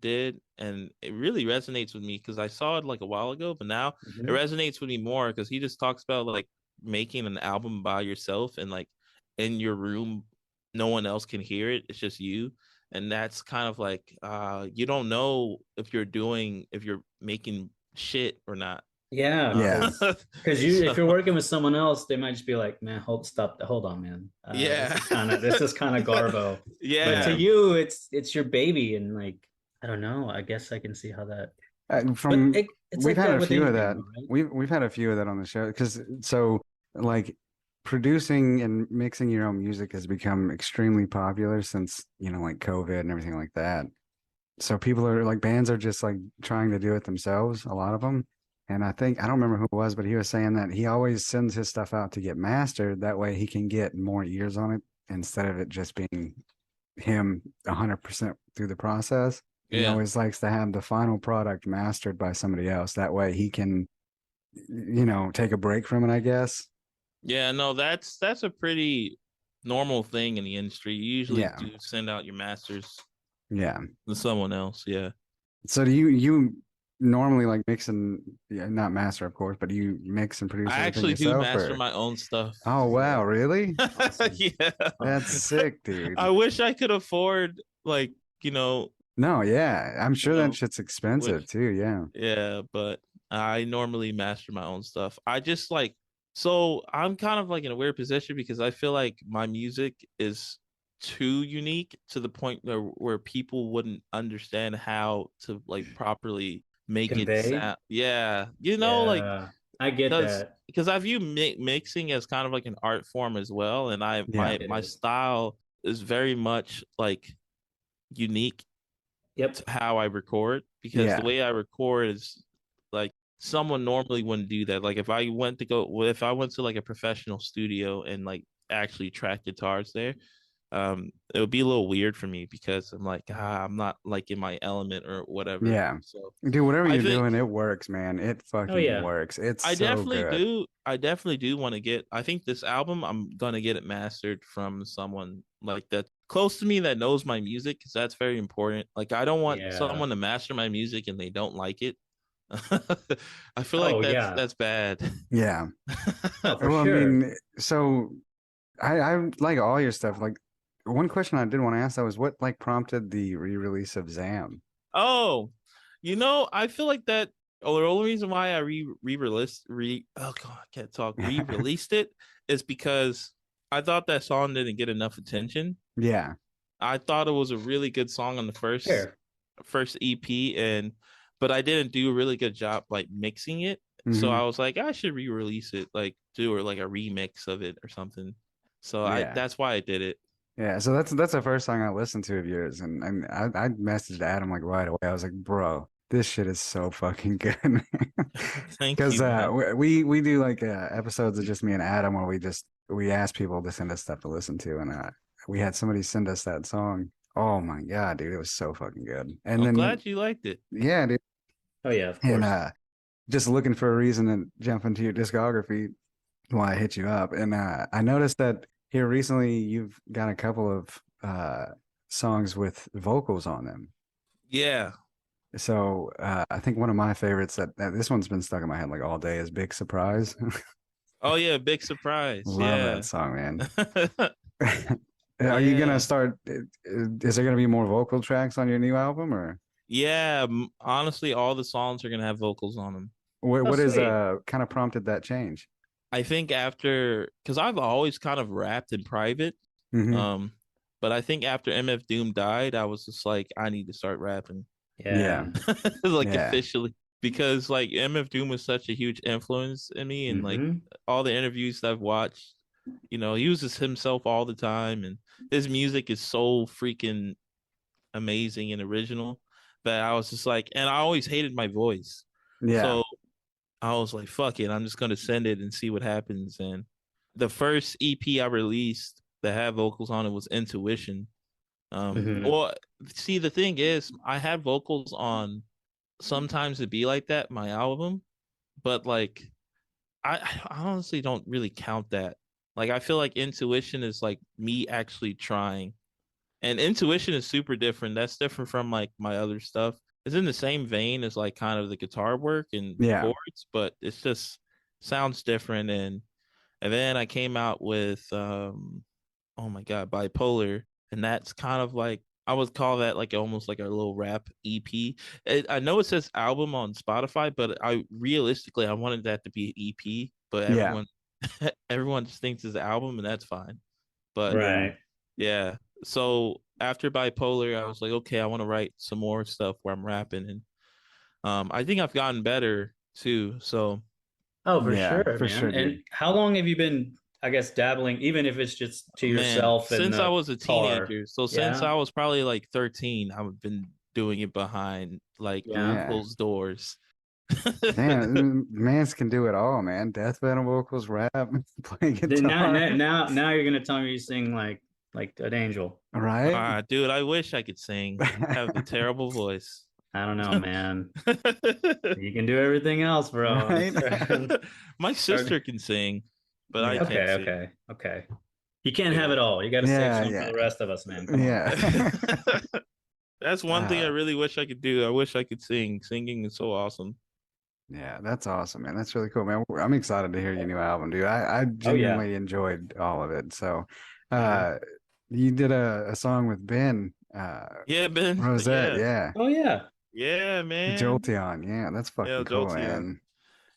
did, and it really resonates with me because I saw it like a while ago, but now it Mhm. resonates with me more because he just talks about like making an album by yourself and like in your room, no one else can hear it, it's just you. And that's kind of like you don't know if you're making shit or not. Yeah, Yeah. because you if So you're working with someone else, they might just be like, "Man, hold on, man. yeah. This is kind of garbo." But to Yeah. Yeah. you, it's your baby, and like I don't know. I guess I can see how that. But From it's we've like had that a with few of anything, that. though, right? We've had a few of that on the show because so like producing and mixing your own music has become extremely popular since, like COVID and everything like that. So people are like bands are just like trying to do it themselves, a lot of them. And I don't remember who it was, but he was saying that he always sends his stuff out to get mastered. That way he can get more ears on it instead of it just being him 100% through the process. He Yeah. always likes to have the final product mastered by somebody else. That way he can, take a break from it, I guess. Yeah, no, that's a pretty normal thing in the industry. You usually Yeah. do send out your masters Yeah. to someone else. Yeah. So do you normally like mix and yeah, not master, of course, but do you mix and produce I everything actually do yourself master or? my own stuff. Oh wow, really? Awesome. Yeah. That's sick, dude. I wish I could afford like, No, yeah. I'm you sure that know, shit's which expensive too. Yeah. yeah, but I normally master my own stuff. I just like so I'm kind of like in a weird position because I feel like my music is too unique to the point where people wouldn't understand how to like properly make it Convey. sound. Yeah, like Yeah, I get that. because I view mixing as kind of like an art form as well, and I Yeah. my It my is. style is very much like unique to Yep. how I record because the Yeah. way I record is like someone normally wouldn't do that. Like if I went to like a professional studio and like actually track guitars there, it would be a little weird for me because I'm like, I'm not like in my element or whatever. Yeah. So Dude, whatever I you're think doing, it works, man. It Oh fucking yeah. works. It's so good. I definitely do want to get, I think this album, I'm gonna get it mastered from someone like that close to me that knows my music because that's very important. Like, I don't want Yeah. someone to master my music and they don't like it. I feel like Oh yeah. that's bad. Yeah. Oh, for Well, I sure. mean, so I like all your stuff. Like one question I did want to ask though was what like prompted the re-release of Zam? Oh, I feel like that. Oh, the only reason why I re-released oh god, I can't talk re-released it is because I thought that song didn't get enough attention. Yeah. I thought it was a really good song on the Fair. first EP, but I didn't do a really good job like mixing it. So Hmm. I was like, I should re-release it, like do or like a remix of it or something. So I Yeah. that's why I did it. Yeah. So that's the first song I listened to of yours, and I messaged Adam like right away. I was like, bro, this shit is so fucking good. Thank Because you, man. we do like episodes of just me and Adam where we ask people to send us stuff to listen to, and we had somebody send us that song. Oh my God, dude, it was so fucking good. And I'm then glad you liked it. yeah, dude, Oh yeah, of and course. just looking for a reason to jump into your discography while I hit you up. And I noticed that here recently you've got a couple of songs with vocals on them. Yeah. So I think one of my favorites that this one's been stuck in my head like all day is Big Surprise. Oh yeah, big surprise. Love that Yeah. song, man. Are you gonna Yeah. start? Is there gonna be more vocal tracks on your new album, or Yeah, honestly, all the songs are gonna have vocals on them. Oh what is sweet. kind of prompted that change? I think after, because I've always kind of rapped in private, Hmm. um, but I think after MF Doom died, I was just like, I need to start rapping, Yeah, Yeah. like yeah, officially, because like MF Doom was such a huge influence in me, and like Mm-hmm. all the interviews that I've watched, he uses himself all the time, and his music is so freaking amazing and original that I was just like, and I always hated my voice. yeah, So I was like, fuck it, I'm just gonna send it and see what happens. And the first EP I released that had vocals on it was Intuition. Mm-hmm. Well, see, the thing is, I had vocals on Sometimes It Be Like That, my album, but like I honestly don't really count that. Like I feel like Intuition is like me actually trying. And Intuition is super different. That's different from like my other stuff. It's in the same vein as like kind of the guitar work and yeah, chords, but it's just sounds different. And then I came out with oh my god, Bipolar, and that's kind of like I would call that like almost like a little rap EP. I know it says album on Spotify, but I realistically I wanted that to be an EP, but yeah, everyone just thinks it's an album, and that's fine. But yeah. Right. yeah. So after Bipolar, I was like, okay, I want to write some more stuff where I'm rapping, and I think I've gotten better too. So Oh, for Yeah, sure, for man. sure, And dude. how long have you been, I guess, dabbling, even if it's just to man, yourself in since I the was a car? teenager, so since Yeah. I was probably like 13, I've been doing it behind like Yeah. Yeah. closed doors. Damn, mans can do it all, man. Death metal vocals, rap, play Then guitar, now you're gonna tell me you sing like an angel. right? Ah, dude, I wish I could sing. I have a terrible voice. I don't know, man. You can do everything else, bro. Right? My sister can sing, but I Yeah. can't Okay, sing. okay, okay. You can't have Yeah. it all. You got to save Yeah, some for yeah, the rest of us, man. Come on. yeah. That's one thing I Uh, really wish I could do. I wish I could sing. Singing is so awesome. yeah, that's awesome, man. That's really cool, man. I'm excited to hear your new album, dude. I Oh yeah. genuinely enjoyed all of it. So, Yeah. uh, you did a song with Ben, Yeah, Ben. Rosette, Yeah. yeah. Oh yeah. Yeah, man. Jolteon, yeah, that's Yeah, fucking cool, Jolteon. man.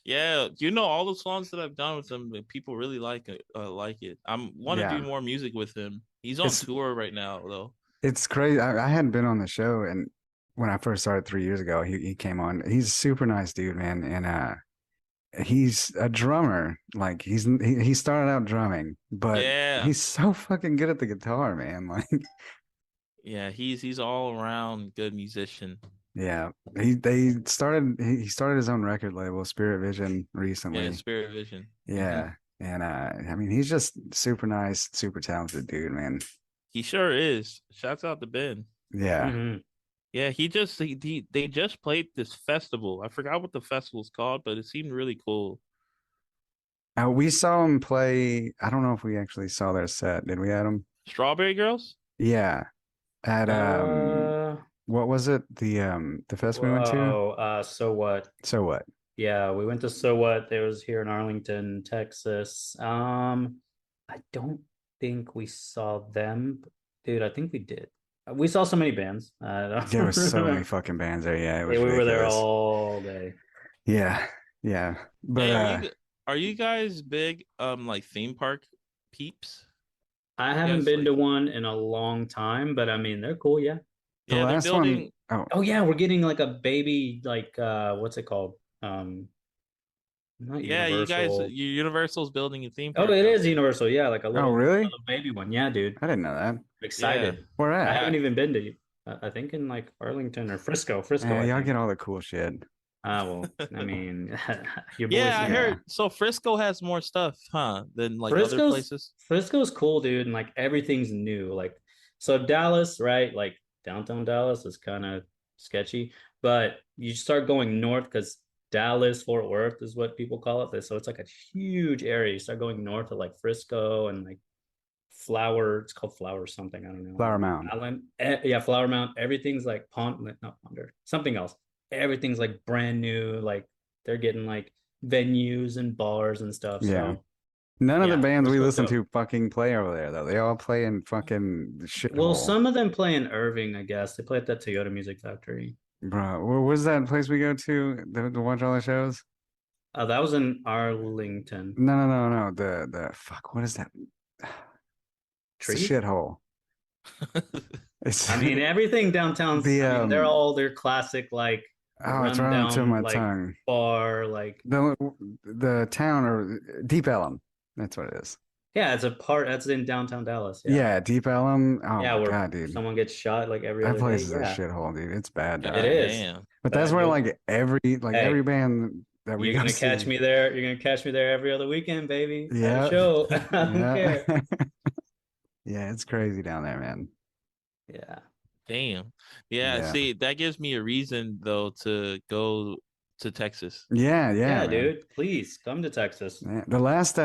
Yeah, all the songs that I've done with him, people really like it. Like it. I'm want to Yeah, do more music with him. He's on it's tour right now, though. it's crazy. I hadn't been on the show, and when I first started 3 years ago, he came on. He's a super nice dude, man, and he's a drummer. Like he started out drumming, but Yeah, he's so fucking good at the guitar, man. Like, yeah. He's all around good musician. yeah, he started his own record label, Spirit Vision, Yeah, recently. Spirit Vision. Yeah, and I mean, he's just super nice, super talented dude, man. He sure is. Shouts out to Ben. Yeah. Hmm. Yeah, they just played this festival. I forgot what the festival's called, but it seemed really cool. We saw him play. I don't know if we actually saw their set. Did we, Adam? Strawberry Girls? Yeah, at Uh, What was it? The fest we went to? Whoa, so what? So what? Yeah, we went to So What. It was here in Arlington, Texas. I don't think we saw them. Dude, I think we did. We saw so many bands. I There don't was so many remember. fucking bands there. Yeah, it Yeah, was we were there ridiculous. all day. Yeah, yeah. But Hey, are you guys big like theme park peeps? I You haven't guys been like to one in a long time, but I mean, they're cool, yeah. the yeah, they're last one, building oh, Oh yeah, we're getting like a baby, like what's it called? Not yeah, you guys Universal. Universal's building a theme Oh, park it out is there. Universal, yeah, like a oh, really? little baby one. Yeah, dude. I didn't know that. Yeah. Excited. Where I at? haven't even been to I think in like Arlington or Frisco, I Y'all think. get all the cool shit. Well, I mean, your boy Yeah, I seems Yeah. heard so Frisco has more stuff, huh, than like other Frisco's places. Frisco's cool, dude, and like everything's new. Like, so Dallas, right? Like downtown Dallas is kind of sketchy, but you start going north because Dallas, Fort Worth is what people call it. So it's like a huge area. You start going north of like Frisco and like Flower. It's called Flower something. I don't know. Flower Mound. Allen. Yeah, Flower Mount. Everything's like Pond, not Ponder, something else. Everything's like brand new. Like they're getting like venues and bars and stuff. Yeah. So None of the yeah, bands we Frisco's listen dope. to fucking play over there though. They all play in fucking Well, shithole. some of them play in Irving, I guess. They play at that Toyota Music Factory. Bro, what was that place we go to watch all the shows? That was in Arlington. No, no, no, no. The fuck, what is that? It's a Trees? shithole. It's I mean, everything downtown's. the I mean, they're all their classic like oh, it's right on the tip of rundown my like tongue. bar like. The town or Deep Ellum. That's what it is. Yeah, it's a part that's in downtown Dallas. Yeah. Yeah, Deep Ellum. Oh Yeah, my where God, dude. someone gets shot like every That other place day. is a Yeah, shithole, dude. It's bad it down God there. is. damn. But that's But where you'll, like every hey, band that we you're go gonna catch see. me there. You're gonna catch me there every other weekend, baby, at a Yeah. show. I don't Yeah. care. Yeah, it's crazy down there, man. Yeah. Damn. Yeah, Yeah. see, that gives me a reason though to go to Texas. Yeah, yeah, Yeah, man. dude. Please come to Texas. Yeah. The last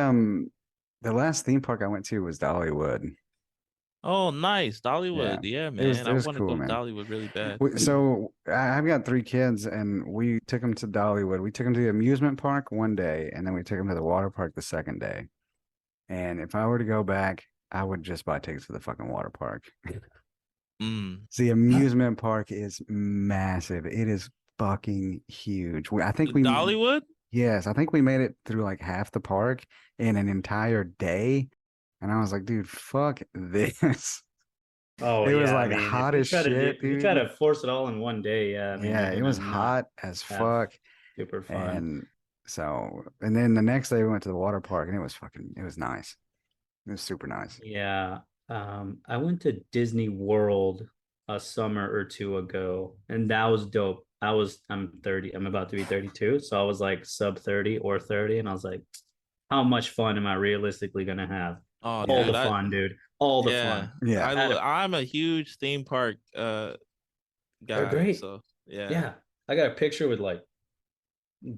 theme park I went to was Dollywood. Oh, nice. Yeah. Dollywood. Yeah, It was man. it I was want to cool, go to man. Dollywood really bad. So I've got three kids, and we took them to Dollywood. We took them to the amusement park one day, and then we took them to the water park the second day. And if I were to go back, I would just buy tickets for the fucking water park. Mm. The amusement park is massive. It is fucking huge. I think Dollywood? yes, I think we made it through like half the park in an entire day. And I was like, dude, fuck this. Oh It was yeah, I like mean, hot as shit, if you try dude. to force it all in one day, yeah, I mean, Yeah, you're it gonna was not hot as have fuck. super fun. And and then the next day we went to the water park and it was nice. It was super nice. Yeah. I went to Disney World a summer or two ago, and that was dope. I'm 30, I'm about to be 32, so I was like sub 30 or 30, and I was like, how much fun am I realistically gonna have? Oh, All dude, the I fun, dude. All the yeah. fun. Yeah. I'm a huge theme park They're guy, great. so yeah. Yeah. I got a picture with like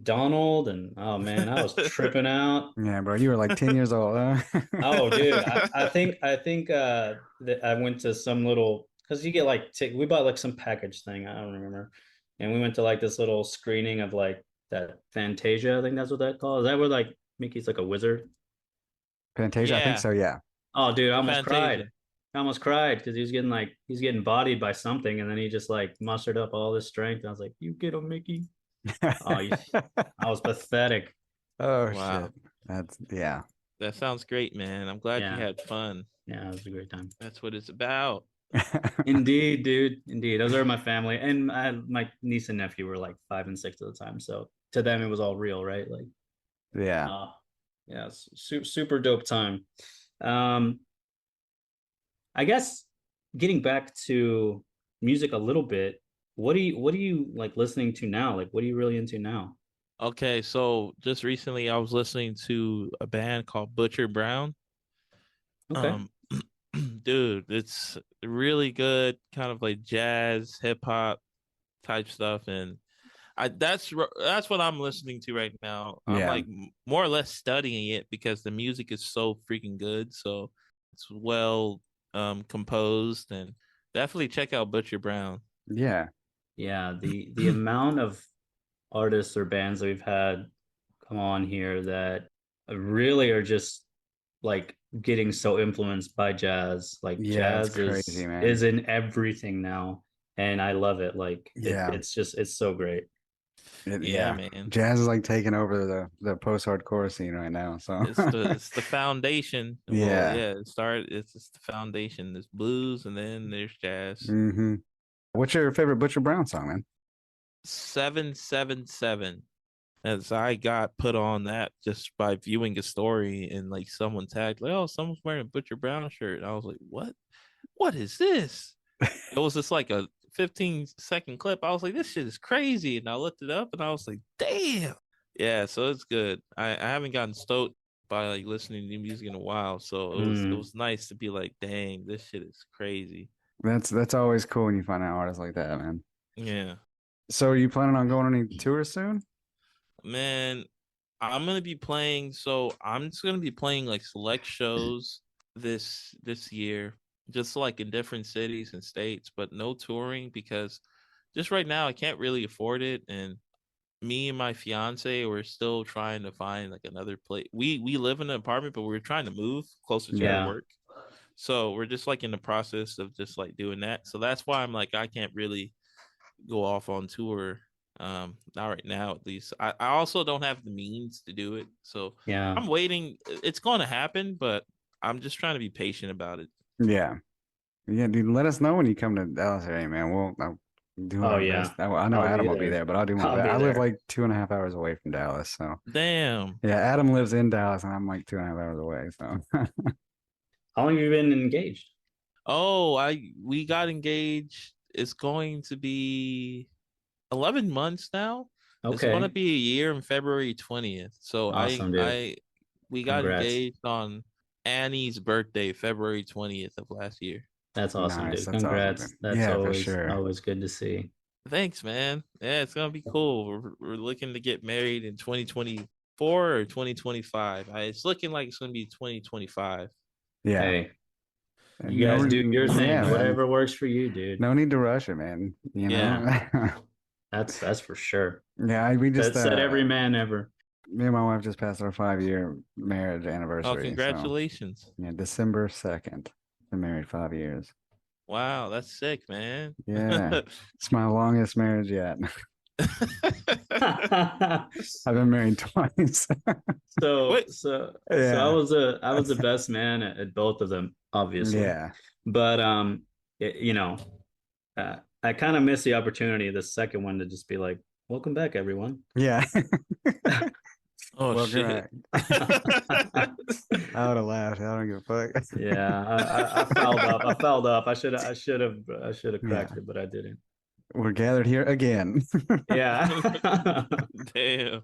Donald, and oh man, I was tripping out. Yeah, bro, you were like 10 years old, huh? Oh, dude, I think that I went to some little because you get like we bought like some package thing. I don't remember, and we went to like this little screening of like that Fantasia. I think that's what that called. Is that where like Mickey's like a wizard? Fantasia, I think Yeah, so, yeah. Oh, dude, I almost Fantasia. cried. I almost cried because he's getting bodied by something, and then he just like mustered up all this strength. And I was like, "You get him, Mickey." Oh, I was pathetic. Oh shit. Wow. That's yeah. That sounds great, man. I'm glad you Yeah, had fun. yeah, it was a great time. That's what it's about. Indeed, dude. Indeed. Those are my family. And my niece and nephew were like 5 and 6 at the time. So to them, it was all real, right? Like, Yeah. yeah, super dope time. Um, I guess getting back to music a little bit, what do you like listening to now? Like, what are you really into now? Okay, so just recently I was listening to a band called Butcher Brown. Okay. Um, dude, it's really good, kind of like jazz, hip hop type stuff, and that's what I'm listening to right now. I'm Yeah. like more or less studying it because the music is so freaking good. So it's well composed, and definitely check out Butcher Brown. Yeah. Yeah, the amount of artists or bands that we've had come on here that really are just like getting so influenced by jazz. Like Yeah, it's jazz crazy, is man. in everything now, and I love it. Like Yeah. it's so great. Yeah, Yeah. man. Jazz is like taking over the post-hardcore scene right now. So It's the foundation. Well, yeah. yeah, it's the foundation. There's blues and then there's jazz. Hmm. What's your favorite Butcher Brown song, man? 777. As I got put on that just by viewing a story and like someone tagged like, oh, someone's wearing a Butcher Brown shirt. And I was like, what? What is this? It was just like a 15-second clip. I was like, this shit is crazy. And I looked it up and I was like, damn. Yeah, so it's good. I haven't gotten stoked by like listening to new music in a while. So it Mm, was nice to be like, dang, this shit is crazy. That's always cool when you find out artists like that, man. Yeah. So are you planning on going on any tours soon? Man, I'm gonna be playing. So I'm just gonna be playing like select shows this year, just like in different cities and states, but no touring because just right now I can't really afford it. And me and my fiance we're still trying to find like another place. We live in an apartment, but we're trying to move closer to our Yeah. yeah, work. So we're just like in the process of just like doing that. So that's why I'm like I can't really go off on tour. Not right now at least. I also don't have the means to do it. So yeah. I'm waiting. It's gonna happen, but I'm just trying to be patient about it. Yeah. Yeah, dude, let us know when you come to Dallas area, man. I'll do Oh our yeah, best. I know I'll Adam be will be there. there, but I'll do my I'll best. be I live there. like 2.5 hours away from Dallas, so Damn. yeah, Adam lives in Dallas and I'm like 2.5 hours away. So How long have you been engaged? Oh, I we got engaged. It's going to be 11 months now. It's going to Okay, be a year in February 20th. So awesome, dude. we got Congrats. engaged on Annie's birthday, February 20th of last year. That's awesome, nice. dude. That's awesome, man. Congrats. That's Yeah, for sure. always good to see. Thanks, man. Yeah, it's gonna be cool. We're looking to get married in 2024 or 2025. It's looking like it's gonna be 2025. Yeah. Hey, And you no, guys do your yeah, thing. man. Whatever works for you, dude. No need to rush it, man. You Yeah, know? that's for sure. Yeah, we just Said every man ever. me and my wife just passed our 5-year marriage Oh, anniversary. So congratulations. yeah, December 2nd. Been married 5 years. Wow, that's sick, man. Yeah. It's my longest marriage yet. I've been married twice. Wait. So Yeah. I was the best man at both of them, obviously. Yeah. But you know, I kind of missed the opportunity, the second one, to just be like, "Welcome back, everyone." Yeah. Oh Well, shit. correct. I would have laughed. I don't give a fuck. Yeah, I fouled up. I fouled up. I should have cracked Yeah. it, but I didn't. We're gathered here again. Yeah. Damn.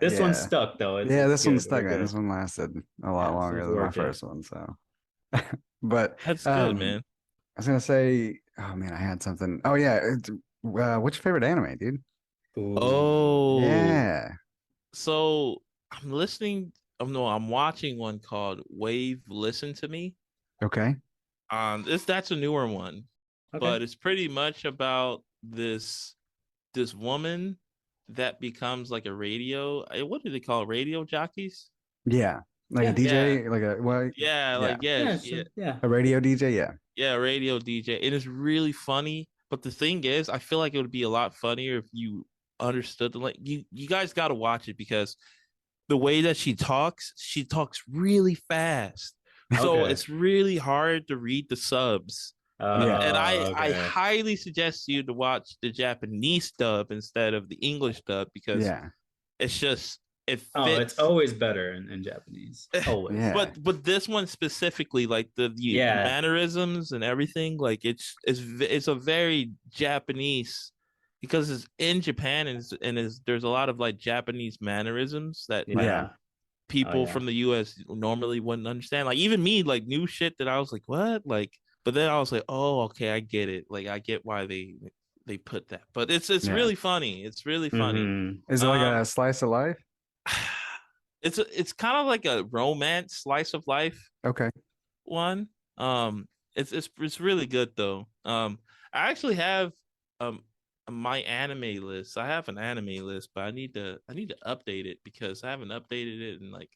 This one Yeah. stuck though. Yeah, It's this one good. stuck, We're man. This good. one lasted a lot Yeah, this longer one's than my working. first one. So, but That's good, um, man. I was gonna say, oh man, I had something. Oh yeah, what's your favorite anime, dude? Ooh. Oh, Yeah. so I'm listening. Oh no, I'm watching one called Wave Listen to Me. Okay. This that's a newer one, Okay. but it's pretty much about this woman that becomes like a radio. What do they call it? Radio jockeys? Yeah. Like a Yeah. Yeah, DJ, like a well, yeah, yeah, like yeah, Yeah. yeah, Sure. Yeah. a radio DJ. Yeah. yeah, radio DJ. It is really funny, but the thing is, I feel like it would be a lot funnier if you understood the like. You guys got to watch it because the way that she talks really fast. So Okay. it's really hard to read the subs. Yeah. And I Okay. highly suggest you to watch the Japanese dub instead of the English dub because Yeah. it's just it Oh, it's fits. always better in Japanese. Always. Yeah. But this one specifically, like the Yeah. mannerisms and everything, like it's a very Japanese because it's in Japan and is there's a lot of like Japanese mannerisms that like Yeah. Yeah. Oh people yeah. from the US normally wouldn't understand. Like even me, like new shit that I was like, what? Like, but then I was like, oh, okay, I get it. Like I get why they put that. But it's Yeah. really funny. It's really funny. Hmm. Is it like Um a slice of life? it's kind of like a romance slice of life Okay. one. It's really good though. I actually have um my anime list. I have an anime list, but I need to update it because I haven't updated it in like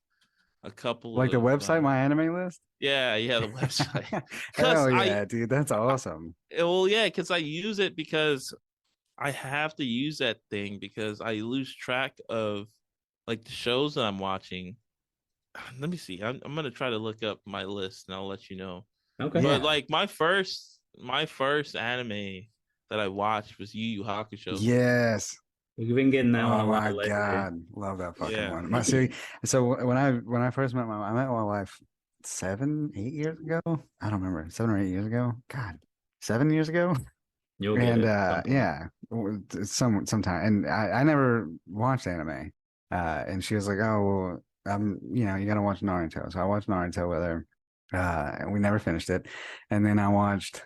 a couple Like the of website, my anime list. yeah, the website. Cause Hell I yeah, dude, that's awesome. well yeah, because I use it because I have to use that thing because I lose track of like the shows that I'm watching. Let me see. I'm gonna try to look up my list and I'll let you know. Okay. But Yeah. like my first anime that I watched was Yu Yu Hakusho. Yes. You've been getting that one Oh a lot my lately. God, love that fucking Yeah. one. My see, so when I first met I met my wife 7, 8 years ago. I don't remember, 7 or 8 years ago. God, 7 years ago. You'll get And it at some point. yeah, sometime. And I never watched anime. And she was like, "Oh, well, you gotta watch Naruto." So I watched Naruto with her. And we never finished it. And then I watched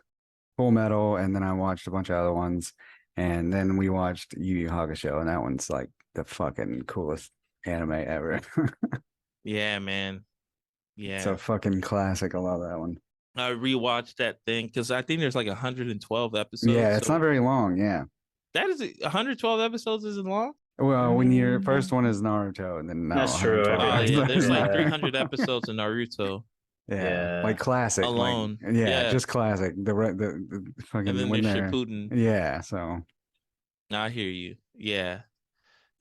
Full Metal, and then I watched a bunch of other ones, and then we watched Yu Yu Hakusho, and that one's like the fucking coolest anime ever. Yeah, man. It's a Yeah. fucking classic. I love that one. I rewatched that thing because I think there's like 112 Yeah, episodes. it's So not very long. Yeah. that is 112 episodes isn't long. Well, when your first one is Um, Naruto, and then no, that's true. 112 Oh yeah, after there's like that. Yeah. 300 episodes in Naruto Yeah, like Yeah. classic, like alone. yeah, Yeah, just classic. The and fucking then when there's they're Shippuden. yeah. So I hear you. Yeah,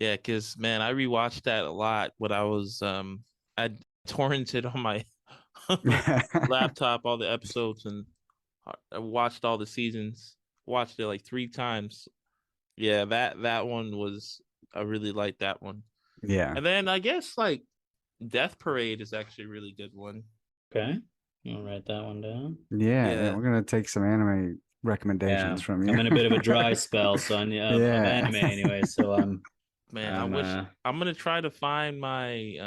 yeah. Because man, I rewatched that a lot when I torrented on my on my laptop all the episodes and I watched all the seasons. Watched it like 3 times. Yeah, that one was I really liked that one. yeah, And then I guess like Death Parade is actually a really good one. Okay. I'll write that one down. yeah, yeah. Yeah, We're gonna take some anime recommendations Yeah. from you. I'm in a bit of a dry spell, so I need of Yeah. anime anyway. So man, I I'm wish I'm gonna try to find my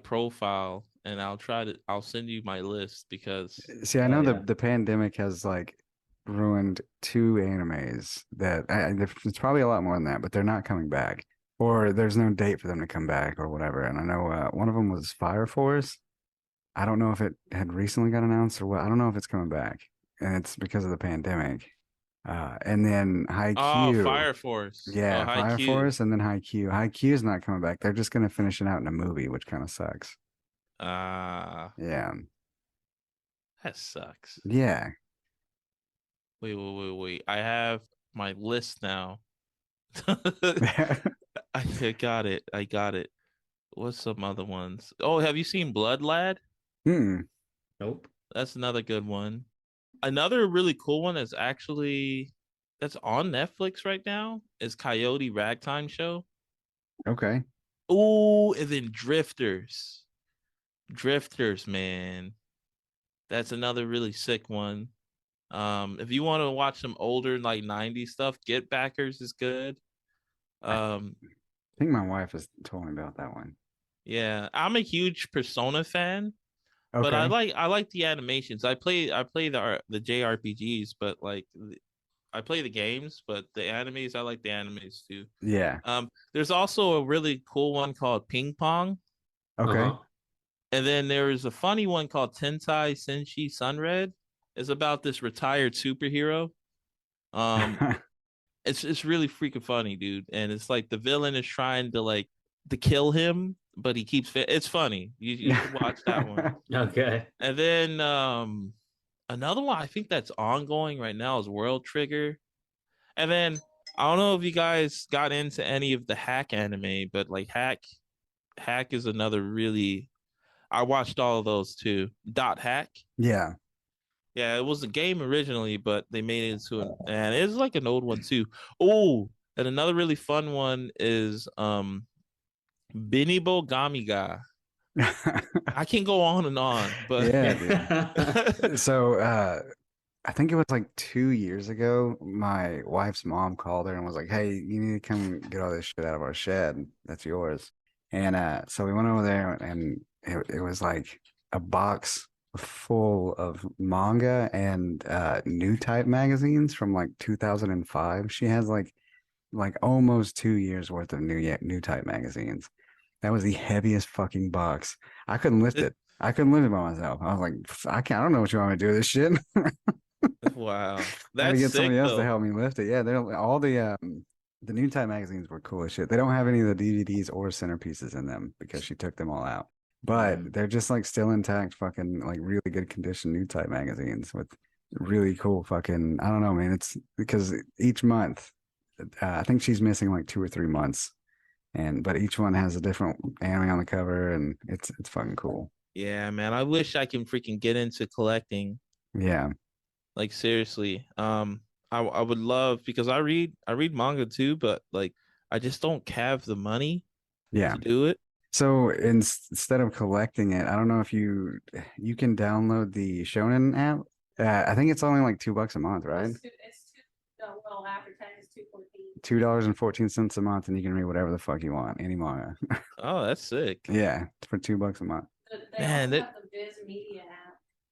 profile and I'll send you my list because See, I oh know yeah. the pandemic has like ruined two animes that it's probably a lot more than that, but they're not coming back, or there's no date for them to come back, or whatever. And I know one of them was Fire Force. I don't know if it had recently got announced or what. I don't know if it's coming back, and it's because of the pandemic. And then oh Haikyuu, Fire Force. Oh yeah, Fire Haikyuu. Force, and then Haikyuu. Haikyuu is not coming back. They're just gonna finish it out in a movie, which kind of sucks. Ah, Yeah, that sucks. yeah. Wait. I have my list now. I got it. I got it. What's some other ones? Oh, have you seen Blood Lad? Hmm. Nope. That's another good one. Another really cool one is actually that's on Netflix right now is Coyote Ragtime Show. Okay. Oh, and then Drifters. Drifters, man. That's another really sick one. If you want to watch some older like 90s stuff, Get Backers is good. I Um, think my wife has told me about that one. yeah, I'm a huge Persona fan, but Okay. I like the animations. I play the JRPGs, but like I play the games, but the animes I like the animes too. Yeah. There's also a really cool one called Ping Pong, Okay. Uh-huh. and then there's a funny one called Tentai Senshi Sunred. It's about this retired superhero. Um, it's really freaking funny, dude. And it's like the villain is trying to like to kill him, but he keeps it's funny. You should watch that one. Okay. And then another one I think that's ongoing right now is World Trigger. And then I don't know if you guys got into any of the Hack anime, but like Hack is another really I watched all of those too. Dot Hack. Yeah. Yeah, it was a game originally, but they made it into and it's like an old one too. Oh, and another really fun one is Binibo Gamiga. I can go on and on, but Yeah, dude. Yeah. So, I think it was like 2 years ago, my wife's mom called her and was like, "Hey, you need to come get all this shit out of our shed. That's yours." And so we went over there, and it was like a box full of manga and new type magazines from like 2005. She has like almost 2 years worth of new type magazines. That was the heaviest fucking box. I couldn't lift it, it. I couldn't lift it by myself. I was like, I don't know what you want me to do with this shit. Wow, I had to that's get sick somebody else to though. help me lift it. Yeah, they're all the new type magazines were cool as shit. They don't have any of the DVDs or centerpieces in them because she took them all out. But Mm. they're just like still intact, fucking like really good condition new type magazines with really cool fucking. I don't know, man. It's because each month, I think she's missing like 2 or 3 months, and but each one has a different anime on the cover, and it's fucking cool. Yeah, man. I wish I can freaking get into collecting. Yeah, Like seriously. I would love because I read manga too, but like I just don't have the money yeah. to do it. So instead of collecting it, I don't know if you can download the Shonen app. I think it's only like $2 a month, right? Well, after tax, it's $2.14 a month, and you can read whatever the fuck you want, any manga. Oh, that's sick. Yeah, for $2 a month. Man, that oh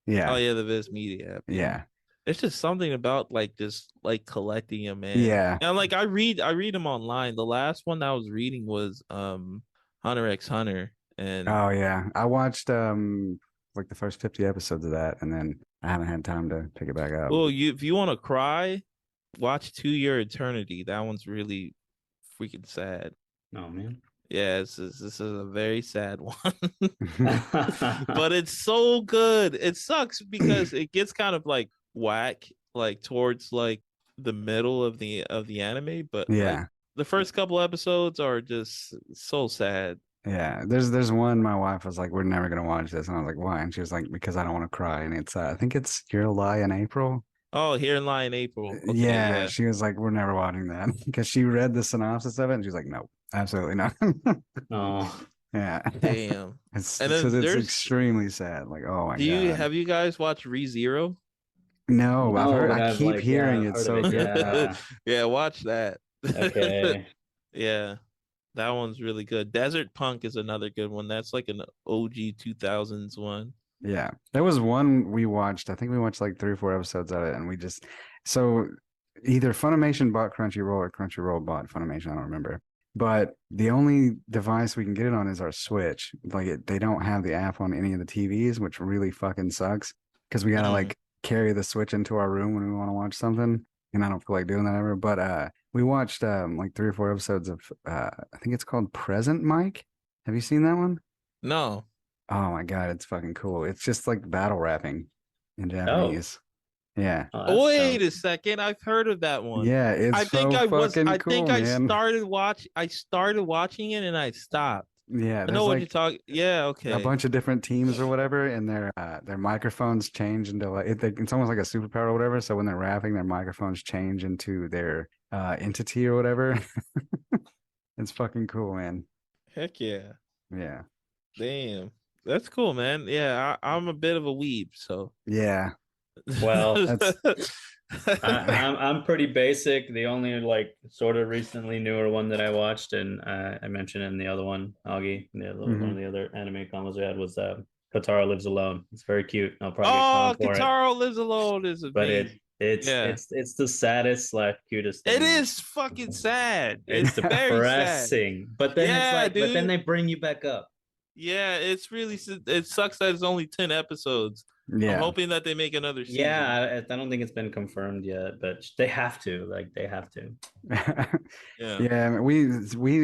Yeah, yeah, the Viz Media app, yeah. yeah, It's just something about like just like collecting them, man. yeah. And like I read them online. The last one that I was reading was Hunter x Hunter and Oh yeah. I watched like the first 50 episodes of that, and then I haven't had time to pick it back up. well, you if you want to cry, watch To Your Eternity. That one's really freaking sad. Oh man. Yeah, this is a very sad one. But it's so good. It sucks because it gets kind of like whack like towards like the middle of the anime, but like Yeah. the first couple episodes are just so sad. Yeah, there's one my wife was like, "We're never gonna watch this," and I was like, "Why?" And she was like, "Because I don't want to cry." And it's I think it's Your Lie in April. Oh, here in Lie in April. Okay, Yeah, yeah. she was like, "We're never watching that," because she read the synopsis of it and she's like, "Nope, absolutely not." Oh. Yeah, Damn. it's And because then it's there's extremely sad. Like, oh my do you God. have you guys watched ReZero? No, I've No, heard. but I I've keep like yeah, hearing I've it's heard of so it. good though. Yeah. Yeah, watch that. Okay. Yeah. That one's really good. Desert Punk is another good one. That's like an OG 2000s one. Yeah, there was one we watched. I think we watched like 3 or 4 episodes of it, and we just so either Funimation bought Crunchyroll or Crunchyroll bought Funimation. I don't remember. But the only device we can get it on is our Switch. Like they don't have the app on any of the TVs, which really fucking sucks because we gotta Mm. like carry the Switch into our room when we want to watch something, and I don't feel like doing that ever. But we watched like 3 or 4 episodes of I think it's called Present Mike. Have you seen that one? No. Oh my God, it's fucking cool. It's just like battle rapping in Oh. Japanese. Yeah. Oh, that Wait sounds a second. I've heard of that one. Yeah, it's so fucking I cool, think man. I started watching it and I stopped. Yeah, I know there's what you're like talking. Yeah, a okay. bunch of different teams or whatever, and their microphones change into like it's almost like a superpower or whatever. So when they're rapping, their microphones change into their entity or whatever. It's fucking cool, man. Heck yeah. Yeah. Damn. That's cool, man. Yeah, I'm a bit of a weeb, so Yeah. well. That's I'm pretty basic. The only like sort of recently newer one that I watched, and I mentioned in the other one, Augie, one of mhm. the other anime combos we had was Katara Lives Alone. It's very cute. I'll probably get Oh, clowned for it, Kitaro Lives Alone is but amazing. Yeah. it's the saddest slash cutest It thing. is fucking sad. It's It's very sad. depressing, but then it's Yeah, like, but then dude. they bring you back up. Yeah, it's really it sucks that it's only 10 episodes. I'm Yeah. hoping that they make another season. Yeah, I don't think it's been confirmed yet, but they have to. Like they have to. Yeah. Yeah, we